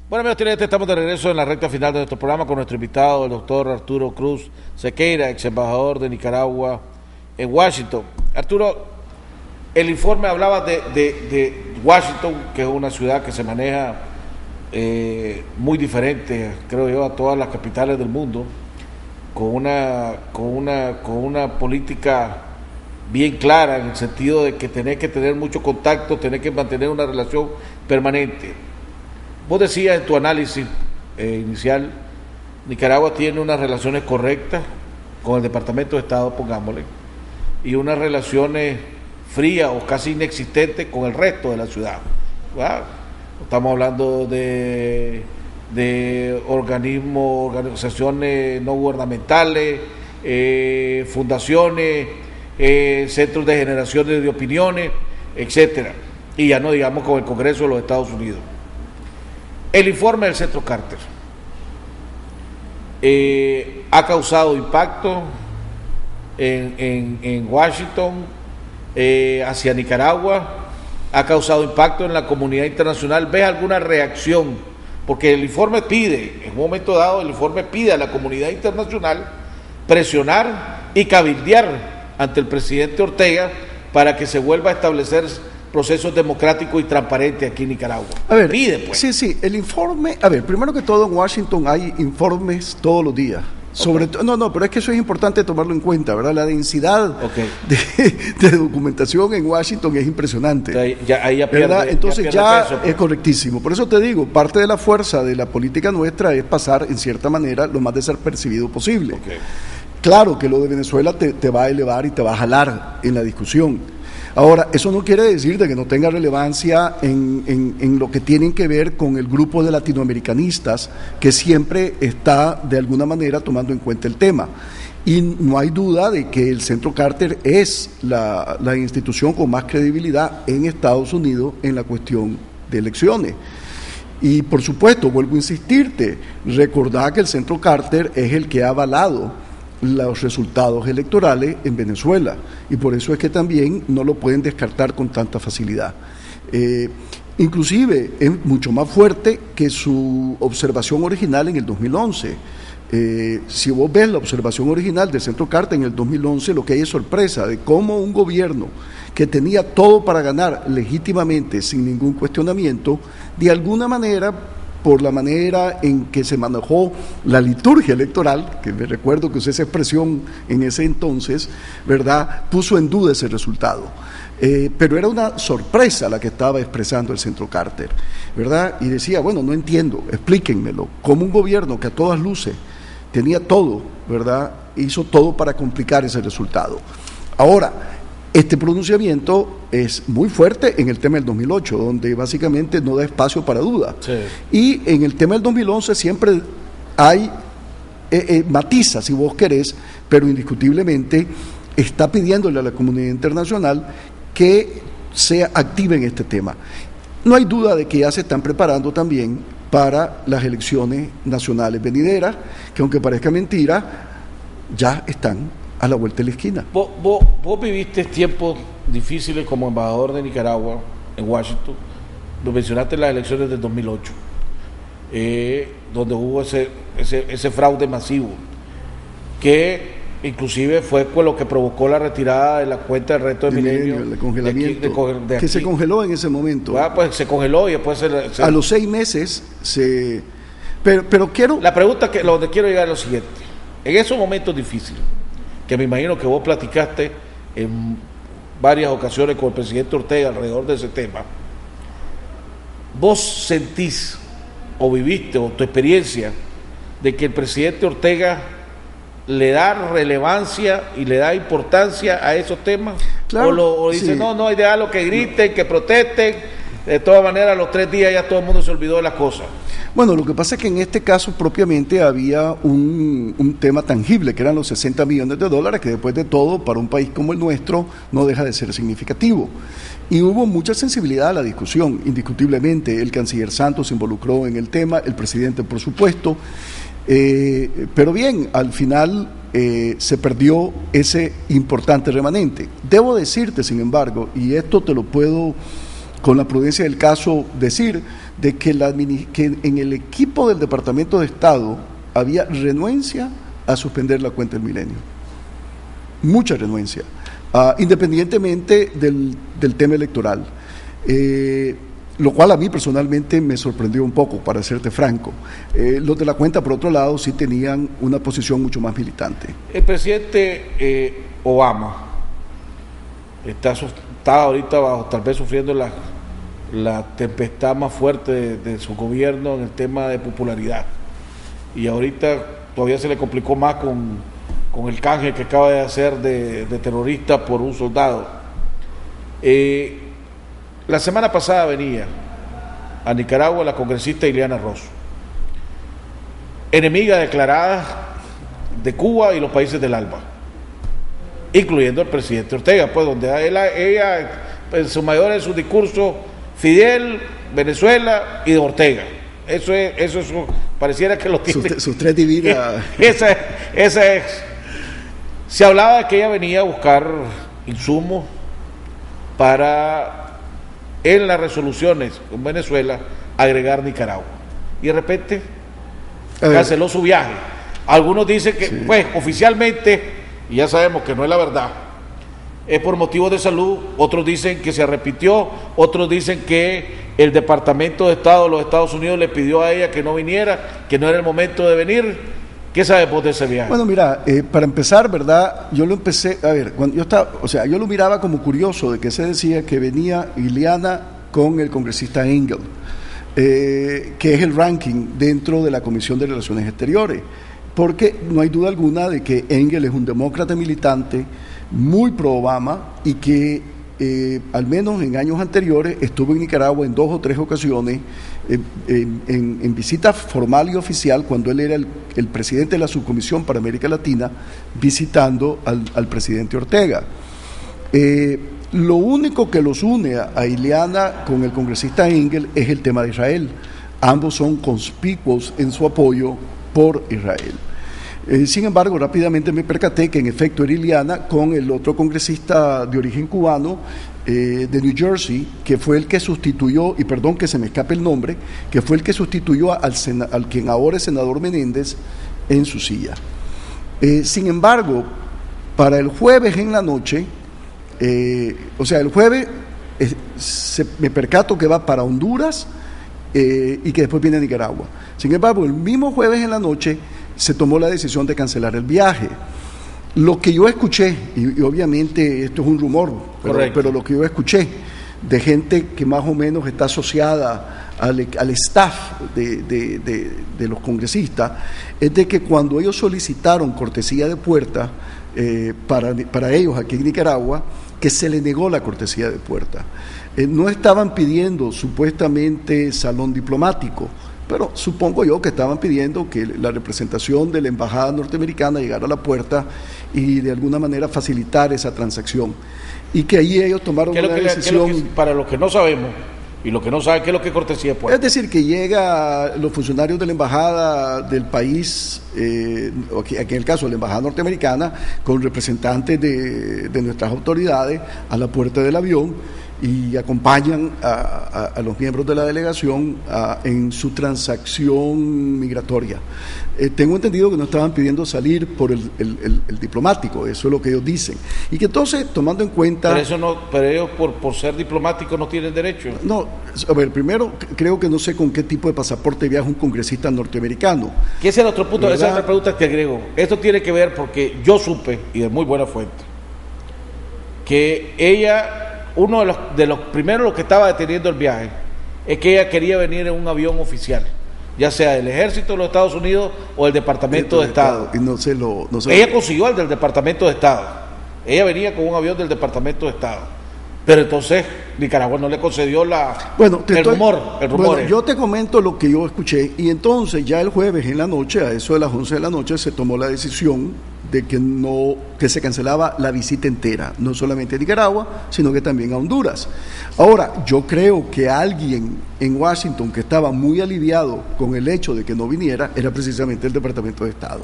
Bueno, amigos televidentes, estamos de regreso en la recta final de nuestro programa con nuestro invitado, el doctor Arturo Cruz Sequeira, ex embajador de Nicaragua en Washington. Arturo, el informe hablaba de Washington, que es una ciudad que se maneja muy diferente, creo yo, a todas las capitales del mundo, con una política bien clara, en el sentido de que tenés que tener mucho contacto, tenés que mantener una relación permanente. Vos decías en tu análisis inicial, Nicaragua tiene unas relaciones correctas con el Departamento de Estado, pongámosle, y unas relaciones frías o casi inexistentes con el resto de la ciudad. ¿Verdad? Estamos hablando de organismos, organizaciones no gubernamentales, fundaciones, centros de generación de opiniones, etcétera. Y ya no digamos con el Congreso de los Estados Unidos. El informe del Centro Carter ha causado impacto en Washington, hacia Nicaragua, ha causado impacto en la comunidad internacional. ¿Ves alguna reacción? Porque el informe pide, en un momento dado, el informe pide a la comunidad internacional presionar y cabildear ante el presidente Ortega para que se vuelva a establecer procesos democráticos y transparentes aquí en Nicaragua. A ver, pide, pues. Sí, el informe, a ver, primero que todo en Washington hay informes todos los días. Sobre pero es que eso es importante tomarlo en cuenta, ¿verdad? La densidad de documentación en Washington es impresionante. Ahí ya ¿verdad? pierde, entonces ya peso, pues. Es correctísimo. Por eso te digo, parte de la fuerza de la política nuestra es pasar, en cierta manera, lo más desapercibido posible. Claro que lo de Venezuela te va a elevar y te va a jalar en la discusión. Ahora, eso no quiere decir de que no tenga relevancia en lo que tienen que ver con el grupo de latinoamericanistas que siempre está de alguna manera tomando en cuenta el tema. Y no hay duda de que el Centro Carter es la institución con más credibilidad en Estados Unidos en la cuestión de elecciones. Y por supuesto, vuelvo a insistirte, recordá que el Centro Carter es el que ha avalado los resultados electorales en Venezuela, y por eso es que también no lo pueden descartar con tanta facilidad. Inclusive es mucho más fuerte que su observación original en el 2011. Si vos ves la observación original del Centro Carter en el 2011, lo que hay es sorpresa de cómo un gobierno que tenía todo para ganar legítimamente, sin ningún cuestionamiento, de alguna manera por la manera en que se manejó la liturgia electoral, que me recuerdo que usé esa expresión en ese entonces, ¿verdad?, puso en duda ese resultado. Pero era una sorpresa la que estaba expresando el Centro Carter, ¿verdad? Y decía, bueno, no entiendo, explíquenmelo, cómo un gobierno que a todas luces tenía todo, ¿verdad?, hizo todo para complicar ese resultado. Ahora, este pronunciamiento es muy fuerte en el tema del 2008, donde básicamente no da espacio para duda. Sí. Y en el tema del 2011 siempre hay matiza, si vos querés, pero indiscutiblemente está pidiéndole a la comunidad internacional que sea activa en este tema. No hay duda de que ya se están preparando también para las elecciones nacionales venideras, que aunque parezca mentira, ya están a la vuelta de la esquina. Vos viviste tiempos difíciles como embajador de Nicaragua en Washington. Lo mencionaste en las elecciones del 2008, donde hubo ese fraude masivo, que inclusive fue con lo que provocó la retirada de la cuenta del reto de Milenio, el congelamiento, que se congeló en ese momento. Pues se congeló y después a los 6 meses se... Pero quiero... La pregunta donde quiero llegar es lo siguiente. En esos momentos difíciles, que me imagino que vos platicaste en varias ocasiones con el presidente Ortega alrededor de ese tema, ¿vos sentís o viviste o tu experiencia de que el presidente Ortega le da relevancia y le da importancia a esos temas? Claro, o dice, sí, no, hay de algo que griten, que protesten, de todas maneras a los 3 días ya todo el mundo se olvidó de las cosas? Bueno, lo que pasa es que en este caso propiamente había un tema tangible, que eran los $60 millones, que después de todo, para un país como el nuestro, no deja de ser significativo. Y hubo mucha sensibilidad a la discusión, indiscutiblemente. El canciller Santos se involucró en el tema, el presidente, por supuesto. Pero bien, al final se perdió ese importante remanente. Debo decirte, sin embargo, y esto te lo puedo, con la prudencia del caso, decir, de que en el equipo del Departamento de Estado había renuencia a suspender la cuenta del Milenio. Mucha renuencia, independientemente del tema electoral. Lo cual a mí personalmente me sorprendió un poco, para serte franco. Los de la cuenta, por otro lado, sí tenían una posición mucho más militante. El presidente Obama está ahorita tal vez sufriendo la tempestad más fuerte de su gobierno en el tema de popularidad, y ahorita todavía se le complicó más con el canje que acaba de hacer de terrorista por un soldado. La semana pasada venía a Nicaragua la congresista Ileana Rosso, enemiga declarada de Cuba y los países del ALBA, incluyendo el presidente Ortega, pues donde ella en su mayor en su discurso, Fidel, Venezuela y de Ortega. Eso pareciera que lo tiene. Sus 3 divinas. Esa es. Se hablaba de que ella venía a buscar insumos para, en las resoluciones con Venezuela, agregar Nicaragua. Y de repente canceló su viaje. Algunos dicen que, pues, oficialmente, y ya sabemos que no es la verdad, es por motivos de salud. Otros dicen que se arrepintió, otros dicen que el Departamento de Estado de los Estados Unidos le pidió a ella que no viniera, que no era el momento de venir. ¿Qué sabes vos de ese viaje? Bueno, mira, para empezar, ¿verdad? Yo lo empecé, a ver, cuando yo lo miraba como curioso de que se decía que venía Ileana con el congresista Engel, que es el ranking dentro de la Comisión de Relaciones Exteriores, porque no hay duda alguna de que Engel es un demócrata militante, muy pro Obama, y que al menos en años anteriores estuvo en Nicaragua en 2 o 3 ocasiones en visita formal y oficial, cuando él era el presidente de la Subcomisión para América Latina, visitando al presidente Ortega. Lo único que los une a Ileana con el congresista Engel es el tema de Israel. Ambos son conspicuos en su apoyo por Israel. Sin embargo, rápidamente me percaté que en efecto era Ileana con el otro congresista de origen cubano de New Jersey, que fue el que sustituyó, y perdón que se me escape el nombre, que fue el que sustituyó al quien ahora es senador Menéndez en su silla. Sin embargo, para el jueves en la noche, el jueves me percato que va para Honduras y que después viene a Nicaragua. Sin embargo, el mismo jueves en la noche se tomó la decisión de cancelar el viaje. Lo que yo escuché, y obviamente esto es un rumor, pero lo que yo escuché de gente que más o menos está asociada al staff de los congresistas, es de que cuando ellos solicitaron cortesía de puerta para ellos aquí en Nicaragua, que se le negó la cortesía de puerta. No estaban pidiendo supuestamente salón diplomático, pero supongo yo que estaban pidiendo que la representación de la embajada norteamericana llegara a la puerta y de alguna manera facilitar esa transacción. Y que ahí ellos tomaron una decisión. Para los que no sabemos, y los que no saben, ¿qué es lo que es cortesía de puerta? Es decir, que llega los funcionarios de la embajada del país, aquí en el caso de la embajada norteamericana, con representantes de nuestras autoridades a la puerta del avión, y acompañan a los miembros de la delegación en su transacción migratoria. Tengo entendido que no estaban pidiendo salir por el diplomático, eso es lo que ellos dicen. Y que entonces, tomando en cuenta... Pero ellos por ser diplomáticos no tienen derecho. No, a ver, primero, creo que no sé con qué tipo de pasaporte viaja un congresista norteamericano. Que ese es el otro punto, esa es otra pregunta que agrego. Esto tiene que ver porque yo supe, y de muy buena fuente, que ella... Uno de los primeros los que estaba deteniendo el viaje es que ella quería venir en un avión oficial, ya sea del Ejército de los Estados Unidos o el Departamento de Estado. Y ella consiguió el del Departamento de Estado. Ella venía con un avión del Departamento de Estado. Pero entonces Nicaragua no le concedió el rumor. Yo te comento lo que yo escuché, y entonces ya el jueves en la noche, a eso de las 11 de la noche, se tomó la decisión de que se cancelaba la visita entera, no solamente a Nicaragua, sino que también a Honduras. Ahora, yo creo que alguien en Washington que estaba muy aliviado con el hecho de que no viniera, era precisamente el Departamento de Estado.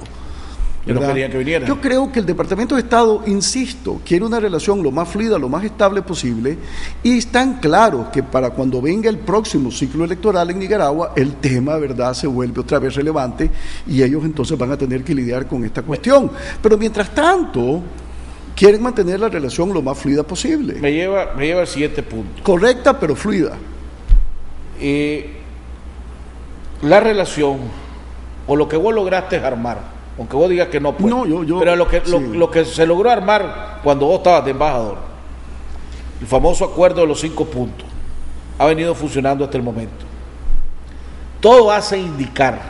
Que no querían que viniera. Yo creo que el Departamento de Estado, insisto, quiere una relación lo más fluida, lo más estable posible, y están claros que para cuando venga el próximo ciclo electoral en Nicaragua, el tema, ¿verdad?, se vuelve otra vez relevante y ellos entonces van a tener que lidiar con esta cuestión. Pero mientras tanto, quieren mantener la relación lo más fluida posible. Me lleva al siguiente punto. Correcta, pero fluida. La relación, o lo que vos lograste armar, aunque vos digas que no puede. Pero lo que se logró armar cuando vos estabas de embajador, el famoso acuerdo de los 5 puntos, ha venido funcionando hasta el momento. Todo hace indicar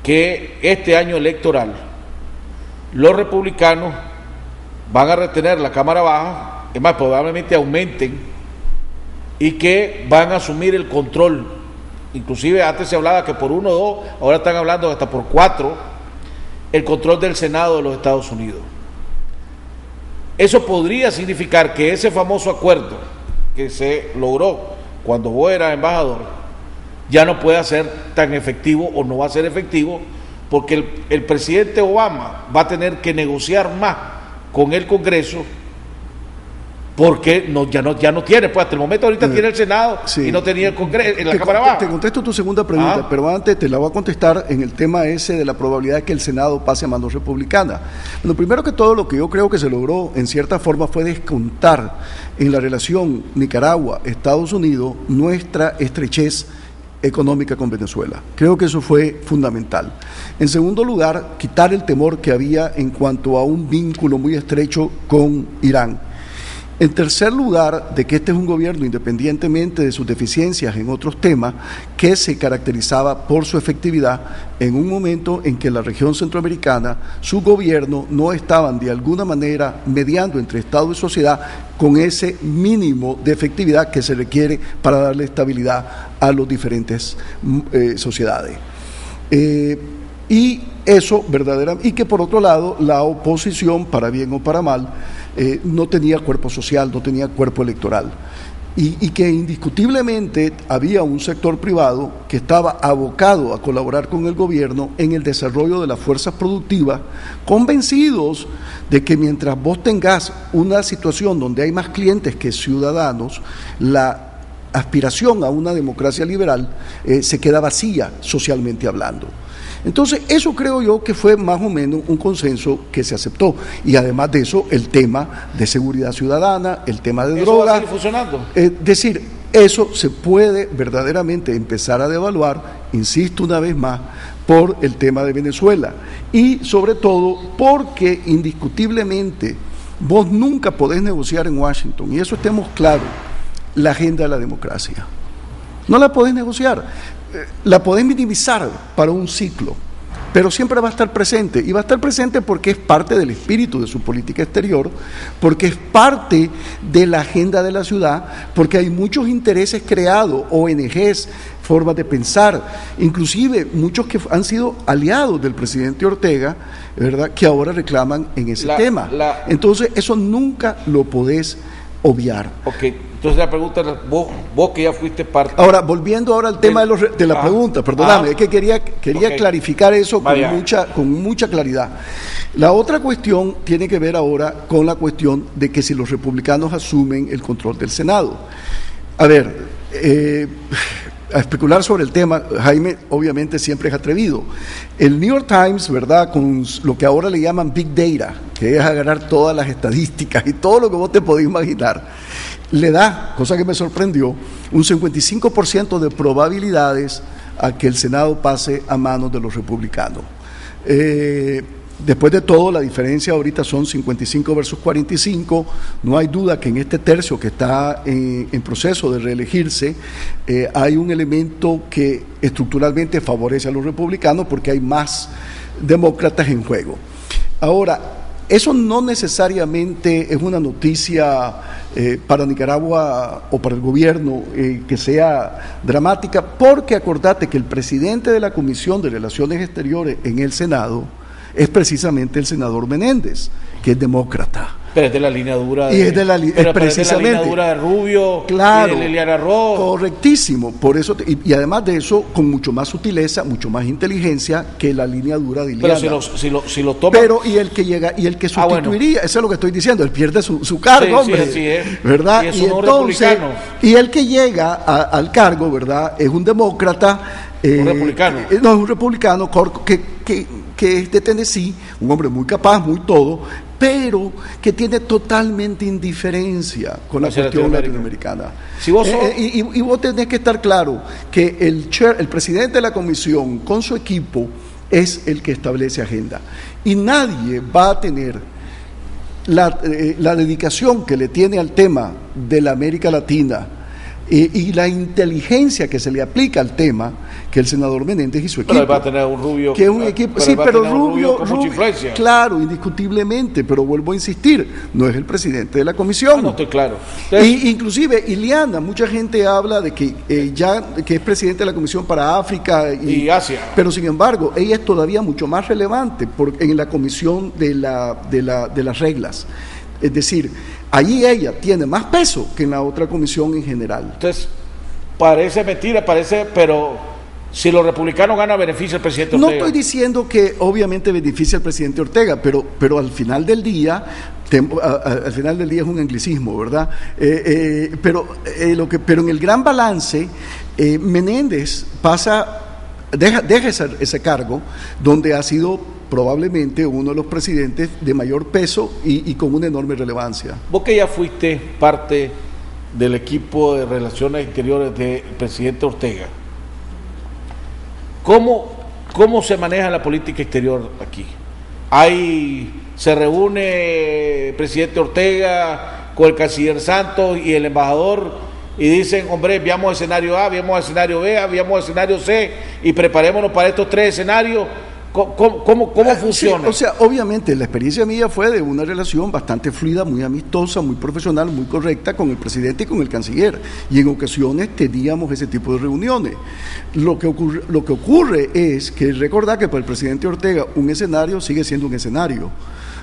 que este año electoral los republicanos van a retener la Cámara Baja, es más, probablemente aumenten, y que van a asumir el control. Inclusive antes se hablaba que por 1 o 2, ahora están hablando hasta por 4, el control del Senado de los Estados Unidos. Eso podría significar que ese famoso acuerdo que se logró cuando vos eras embajador ya no puede ser tan efectivo, o no va a ser efectivo, porque el presidente Obama va a tener que negociar más con el Congreso, porque ya no tiene, pues hasta el momento ahorita tiene el Senado y no tenía el Congreso en la Cámara Baja. Te contesto tu segunda pregunta, pero antes te la voy a contestar en el tema ese de la probabilidad de que el Senado pase a manos republicanas. Bueno, primero que todo, lo que yo creo que se logró en cierta forma fue descontar en la relación Nicaragua-Estados Unidos nuestra estrechez económica con Venezuela. Creo que eso fue fundamental. En segundo lugar, quitar el temor que había en cuanto a un vínculo muy estrecho con Irán. En tercer lugar, de que este es un gobierno, independientemente de sus deficiencias en otros temas, que se caracterizaba por su efectividad en un momento en que la región centroamericana, su gobierno no estaban de alguna manera mediando entre Estado y sociedad con ese mínimo de efectividad que se requiere para darle estabilidad a las diferentes sociedades. Y eso verdaderamente, y que por otro lado la oposición, para bien o para mal, no tenía cuerpo social, no tenía cuerpo electoral, y que indiscutiblemente había un sector privado que estaba abocado a colaborar con el gobierno en el desarrollo de las fuerzas productivas, convencidos de que mientras vos tengas una situación donde hay más clientes que ciudadanos, la aspiración a una democracia liberal se queda vacía socialmente hablando. Entonces, eso creo yo que fue más o menos un consenso que se aceptó. Y además de eso, el tema de seguridad ciudadana, el tema de drogas. ¿Eso va a seguir funcionando? Es decir, eso se puede verdaderamente empezar a devaluar, insisto una vez más, por el tema de Venezuela y sobre todo porque indiscutiblemente vos nunca podés negociar en Washington, y eso estemos claros, la agenda de la democracia. No la podés negociar, la podés minimizar para un ciclo, pero siempre va a estar presente, y va a estar presente porque es parte del espíritu de su política exterior, porque es parte de la agenda de la ciudad, porque hay muchos intereses creados, ONGs, formas de pensar, inclusive muchos que han sido aliados del presidente Ortega, ¿verdad?, que ahora reclaman en ese tema. Entonces, eso nunca lo podés obviar. Ok, entonces la pregunta es, vos que ya fuiste parte... Ahora, volviendo ahora al tema de la pregunta, perdóname, es que quería okay, clarificar eso con mucha claridad. La otra cuestión tiene que ver ahora con la cuestión de que si los republicanos asumen el control del Senado. A ver, a especular sobre el tema, Jaime obviamente siempre es atrevido. El New York Times, ¿verdad?, con lo que ahora le llaman Big Data, que es agarrar todas las estadísticas y todo lo que vos te podés imaginar, le da, cosa que me sorprendió, un 55% de probabilidades a que el Senado pase a manos de los republicanos. Después de todo, la diferencia ahorita son 55 versus 45. No hay duda que en este tercio que está en proceso de reelegirse, hay un elemento que estructuralmente favorece a los republicanos porque hay más demócratas en juego. Ahora, eso no necesariamente es una noticia para Nicaragua o para el gobierno que sea dramática, porque acordate que el presidente de la Comisión de Relaciones Exteriores en el Senado es precisamente el senador Menéndez, que es demócrata. Pero es de la línea dura de, y es de la, pero precisamente, es de la línea dura de Rubio, claro, y de Liliana Ross. Correctísimo, por eso y además de eso, con mucho más sutileza, mucho más inteligencia que la línea dura de Liliana. Pero si lo toma. Pero y el que llega y el que sustituiría, eso es lo que estoy diciendo, él pierde su cargo, hombre, sí, es. ¿verdad? Y entonces, y el que llega al cargo, ¿verdad?, es un demócrata. Un republicano. No, es un republicano que es de Tennessee, un hombre muy capaz, muy todo, pero que tiene totalmente indiferencia con la cuestión latinoamericana. Si vos y vos tenés que estar claro que el presidente de la comisión, con su equipo, es el que establece agenda. Y nadie va a tener la dedicación que le tiene al tema de la América Latina y la inteligencia que se le aplica al tema que el senador Menéndez y su equipo. Pero va a tener un Rubio. Que es un equipo, sí, pero Rubio con mucha influencia. Claro, indiscutiblemente, pero vuelvo a insistir, no es el presidente de la comisión. No estoy claro. Y inclusive Ileana, mucha gente habla de que que es presidente de la Comisión para África y Asia. Pero sin embargo, ella es todavía mucho más relevante en la comisión de las reglas. Es decir, allí ella tiene más peso que en la otra comisión en general. Entonces, parece mentira, pero si los republicanos ganan, beneficia al presidente Ortega. No estoy diciendo que obviamente beneficia al presidente Ortega, pero al final del día, es un anglicismo, ¿verdad? Pero en el gran balance, Menéndez deja ese cargo, donde ha sido probablemente uno de los presidentes de mayor peso y con una enorme relevancia. Vos que ya fuiste parte del equipo de Relaciones Exteriores del presidente Ortega, ¿cómo se maneja la política exterior aquí? Se reúne el presidente Ortega con el canciller Santos y el embajador y dicen, hombre, veamos escenario A, veamos escenario B, veamos escenario C y preparémonos para estos 3 escenarios. ¿Cómo funciona? Sí, o sea, obviamente la experiencia mía fue de una relación bastante fluida, muy amistosa, muy profesional, muy correcta con el presidente y con el canciller, y en ocasiones teníamos ese tipo de reuniones. Lo que ocurre es que recordar que para el presidente Ortega un escenario sigue siendo un escenario.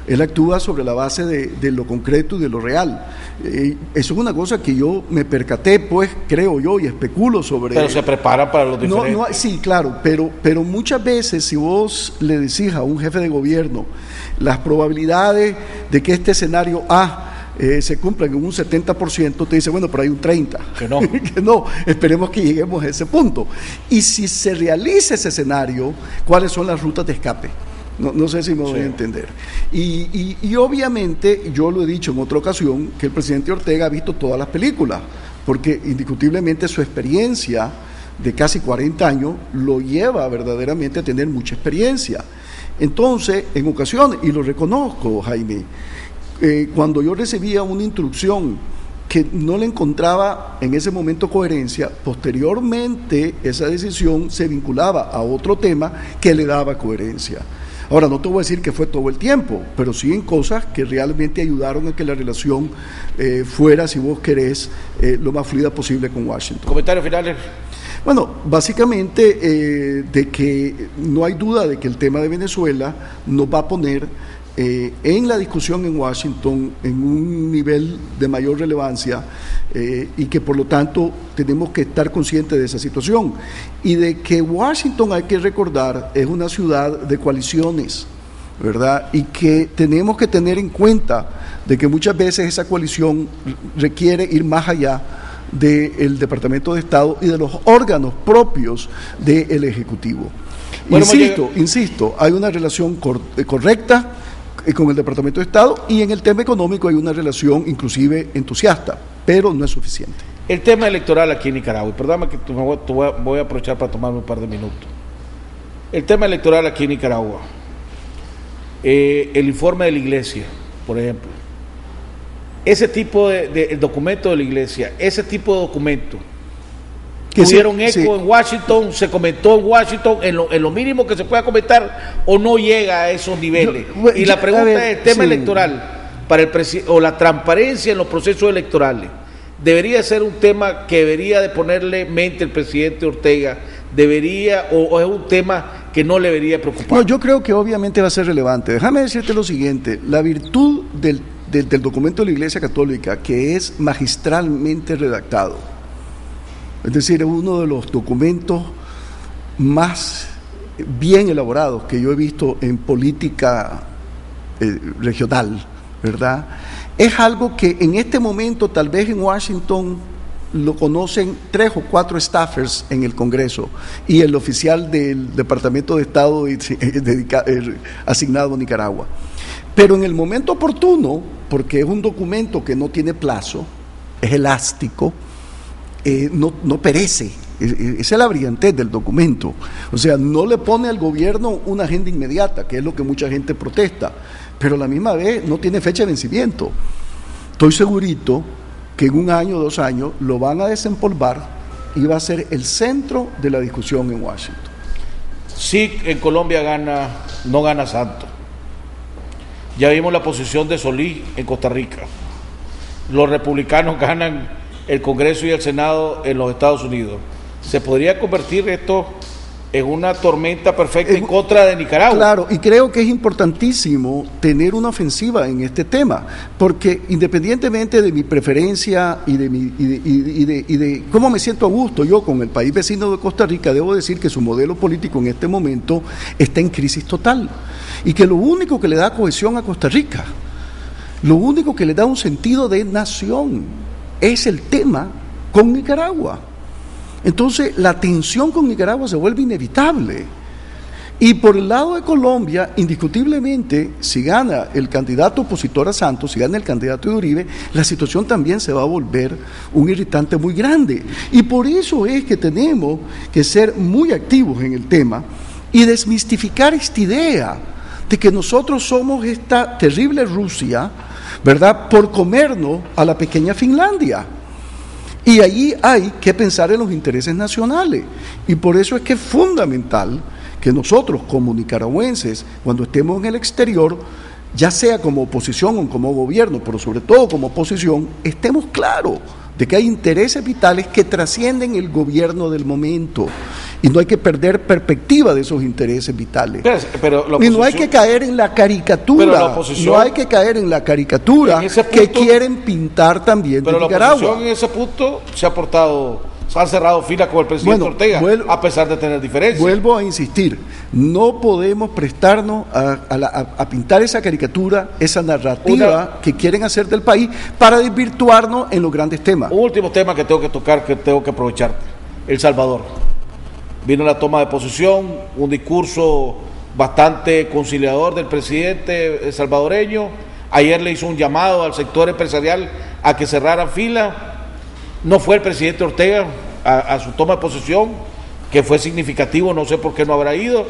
Él actúa sobre la base de lo concreto y de lo real. Eso es una cosa que yo me percaté, pues, creo yo, y especulo sobre... Pero se preparan para los diferentes... Sí, claro, pero muchas veces si vos le decís a un jefe de gobierno las probabilidades de que este escenario A se cumplan en un 70%, te dice, bueno, pero hay un 30%. Que no. Que no, esperemos que lleguemos a ese punto. Y si se realiza ese escenario, ¿cuáles son las rutas de escape? No sé si me voy a entender. Y obviamente, yo lo he dicho en otra ocasión, que el presidente Ortega ha visto todas las películas, porque indiscutiblemente su experiencia de casi 40 años lo lleva verdaderamente a tener mucha experiencia. Entonces, en ocasiones, y lo reconozco, Jaime, cuando yo recibía una instrucción que no le encontraba en ese momento coherencia, posteriormente esa decisión se vinculaba a otro tema que le daba coherencia. Ahora, no te voy a decir que fue todo el tiempo, pero sí en cosas que realmente ayudaron a que la relación fuera, si vos querés, lo más fluida posible con Washington. ¿Comentarios finales? Bueno, básicamente de que no hay duda de que el tema de Venezuela nos va a poner en la discusión en Washington en un nivel de mayor relevancia y que por lo tanto tenemos que estar conscientes de esa situación y de que Washington, hay que recordar, es una ciudad de coaliciones, ¿verdad? Y que tenemos que tener en cuenta de que muchas veces esa coalición requiere ir más allá del Departamento de Estado y de los órganos propios del Ejecutivo. Bueno, insisto, hay una relación correcta con el Departamento de Estado y en el tema económico hay una relación inclusive entusiasta, pero no es suficiente. El tema electoral aquí en Nicaragua, y perdóname que voy a aprovechar para tomarme un par de minutos. El tema electoral aquí en Nicaragua, el informe de la Iglesia, por ejemplo, ese tipo el documento de la Iglesia, ese tipo de documento, tuvieron eco en Washington, se comentó en Washington en lo mínimo que se pueda comentar o no llega a esos niveles. Y la pregunta es, el tema electoral para el o la transparencia en los procesos electorales, ¿debería ser un tema que debería de ponerle mente el presidente Ortega? ¿Debería o es un tema que no le debería preocupar? No, yo creo que obviamente va a ser relevante. Déjame decirte lo siguiente, la virtud del documento de la Iglesia Católica, que es magistralmente redactado, es decir, es uno de los documentos más bien elaborados que yo he visto en política regional, ¿verdad? Es algo que en este momento tal vez en Washington lo conocen 3 o 4 staffers en el Congreso y el oficial del Departamento de Estado asignado a Nicaragua. Pero en el momento oportuno, porque es un documento que no tiene plazo, es elástico, no perece, esa es la brillantez del documento, o sea, no le pone al gobierno una agenda inmediata, que es lo que mucha gente protesta, pero a la misma vez no tiene fecha de vencimiento. Estoy segurito que en 1 año, 2 años, lo van a desempolvar y va a ser el centro de la discusión en Washington. Sí, en Colombia no gana Santo. Ya vimos la posición de Solís en Costa Rica. Los republicanos ganan el Congreso y el Senado en los Estados Unidos. ¿Se podría convertir esto en una tormenta perfecta en contra de Nicaragua? Claro, y creo que es importantísimo tener una ofensiva en este tema, porque independientemente de mi preferencia y de cómo me siento a gusto yo con el país vecino de Costa Rica, debo decir que su modelo político en este momento está en crisis total, y que lo único que le da cohesión a Costa Rica, lo único que le da un sentido de nación, es el tema con Nicaragua. Entonces la tensión con Nicaragua se vuelve inevitable. Y por el lado de Colombia, indiscutiblemente, si gana el candidato opositor a Santos, si gana el candidato de Uribe, la situación también se va a volver un irritante muy grande. Y por eso es que tenemos que ser muy activos en el tema y desmistificar esta idea de que nosotros somos esta terrible Rusia, ¿verdad?, por comernos a la pequeña Finlandia. Y allí hay que pensar en los intereses nacionales. Y por eso es que es fundamental que nosotros como nicaragüenses, cuando estemos en el exterior, ya sea como oposición o como gobierno, pero sobre todo como oposición, estemos claros de que hay intereses vitales que trascienden el gobierno del momento. Y no hay que perder perspectiva de esos intereses vitales. Y no hay que caer en la caricatura, no hay que caer en la caricatura que quieren pintar también de Nicaragua. Pero la oposición en ese punto se ha cerrado fila con el presidente Ortega, a pesar de tener diferencias. Vuelvo a insistir, no podemos prestarnos a pintar esa caricatura, esa narrativa que quieren hacer del país para desvirtuarnos en los grandes temas. Un último tema que tengo que tocar, que tengo que aprovechar: El Salvador. Vino la toma de posesión, un discurso bastante conciliador del presidente salvadoreño. Ayer le hizo un llamado al sector empresarial a que cerraran fila. no fue el presidente Ortega a su toma de posesión, que fue significativo, no sé por qué no habrá ido.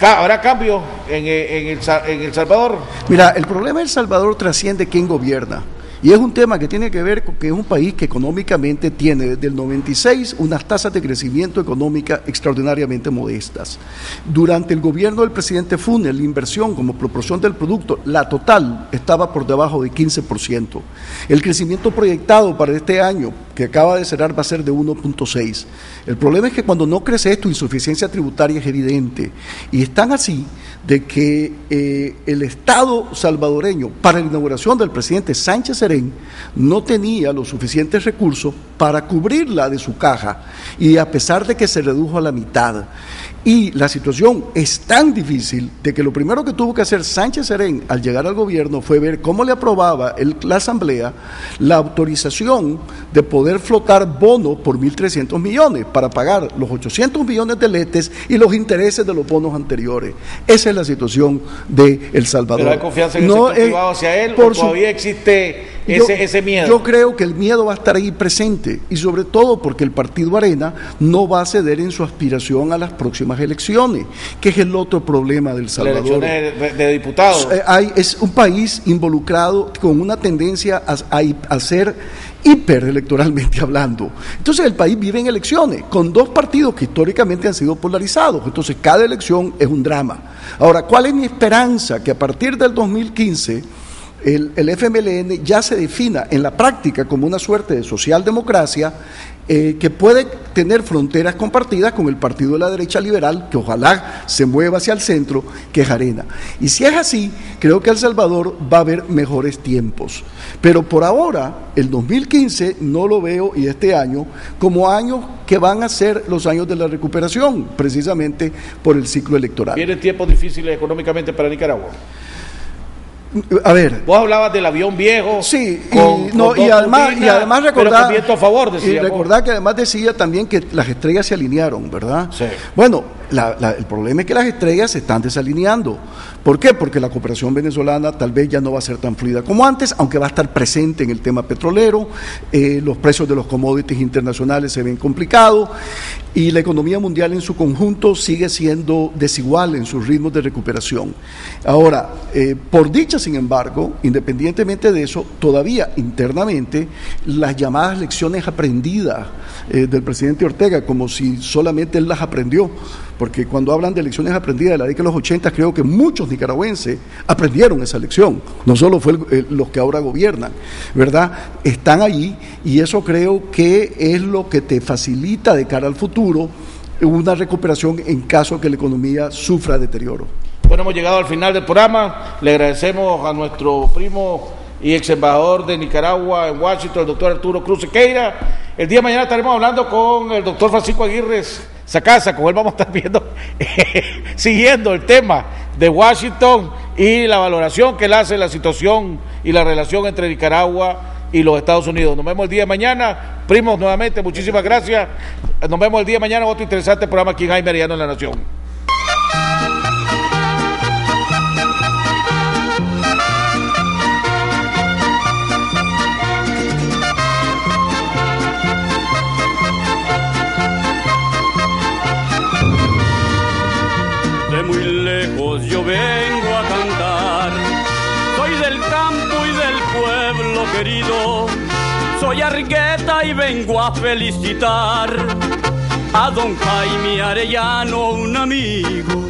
¿Habrá cambio en El Salvador? Mira, el problema de El Salvador trasciende quién gobierna. Y es un tema que tiene que ver con que es un país que económicamente tiene desde el 96 unas tasas de crecimiento económica extraordinariamente modestas. Durante el gobierno del presidente Funes, la inversión como proporción del producto, la total, estaba por debajo de 15%. El crecimiento proyectado para este año, que acaba de cerrar, va a ser de 1.6. El problema es que cuando no crece esto, insuficiencia tributaria es evidente. Y es tan así de que el Estado salvadoreño, para la inauguración del presidente Sánchez Serén, no tenía los suficientes recursos para cubrirla de su caja, y a pesar de que se redujo a la mitad. Y la situación es tan difícil de que lo primero que tuvo que hacer Sánchez Serén al llegar al gobierno fue ver cómo le aprobaba la Asamblea la autorización de poder flotar bonos por 1.300 millones para pagar los 800 millones de letes y los intereses de los bonos anteriores. Esa es la situación de El Salvador. ¿Pero hay confianza en el sector privado hacia él o todavía existe ese miedo? Yo creo que el miedo va a estar ahí presente, y sobre todo porque el Partido Arena no va a ceder en su aspiración a las próximas elecciones, que es el otro problema del Salvador. Las elecciones de diputados. Es un país involucrado con una tendencia a ser hiperelectoralmente hablando. Entonces el país vive en elecciones con dos partidos que históricamente han sido polarizados. Entonces cada elección es un drama. Ahora, ¿cuál es mi esperanza? Que a partir del 2015 el FMLN ya se defina en la práctica como una suerte de socialdemocracia que puede tener fronteras compartidas con el partido de la derecha liberal, que ojalá se mueva hacia el centro, que es Arena. Y si es así, creo que El Salvador va a haber mejores tiempos. Pero por ahora, el 2015 no lo veo, y este año, como años que van a ser los años de la recuperación, precisamente por el ciclo electoral. ¿Vienen tiempos difíciles económicamente para Nicaragua? A ver, vos hablabas del avión viejo. Sí, y además recordar que además decía también que las estrellas se alinearon, ¿verdad? Sí. Bueno, el problema es que las estrellas se están desalineando. ¿Por qué? Porque la cooperación venezolana tal vez ya no va a ser tan fluida como antes, aunque va a estar presente en el tema petrolero, los precios de los commodities internacionales se ven complicados, y la economía mundial en su conjunto sigue siendo desigual en sus ritmos de recuperación. Ahora, por dicha, sin embargo, independientemente de eso, todavía internamente las llamadas lecciones aprendidas del presidente Ortega, como si solamente él las aprendió, porque cuando hablan de lecciones aprendidas de la década de los 80, creo que muchos nicaragüenses aprendieron esa lección, no solo fue los que ahora gobiernan, ¿verdad? Están allí, y eso creo que es lo que te facilita de cara al futuro una recuperación en caso que la economía sufra deterioro. Bueno, hemos llegado al final del programa. Le agradecemos a nuestro primo y ex embajador de Nicaragua en Washington, el doctor Arturo Cruz Sequeira. El día de mañana estaremos hablando con el doctor Francisco Aguirre Sacasa. Con él vamos a estar viendo, siguiendo el tema de Washington y la valoración que él hace de la situación y la relación entre Nicaragua y los Estados Unidos. Nos vemos el día de mañana. Primos, nuevamente, muchísimas gracias. Nos vemos el día de mañana en otro interesante programa aquí en Jaime Arellano en La Nación. De muy lejos yo vengo a cantar, soy del campo y del pueblo querido, soy Argueta y vengo a felicitar a don Jaime Arellano, un amigo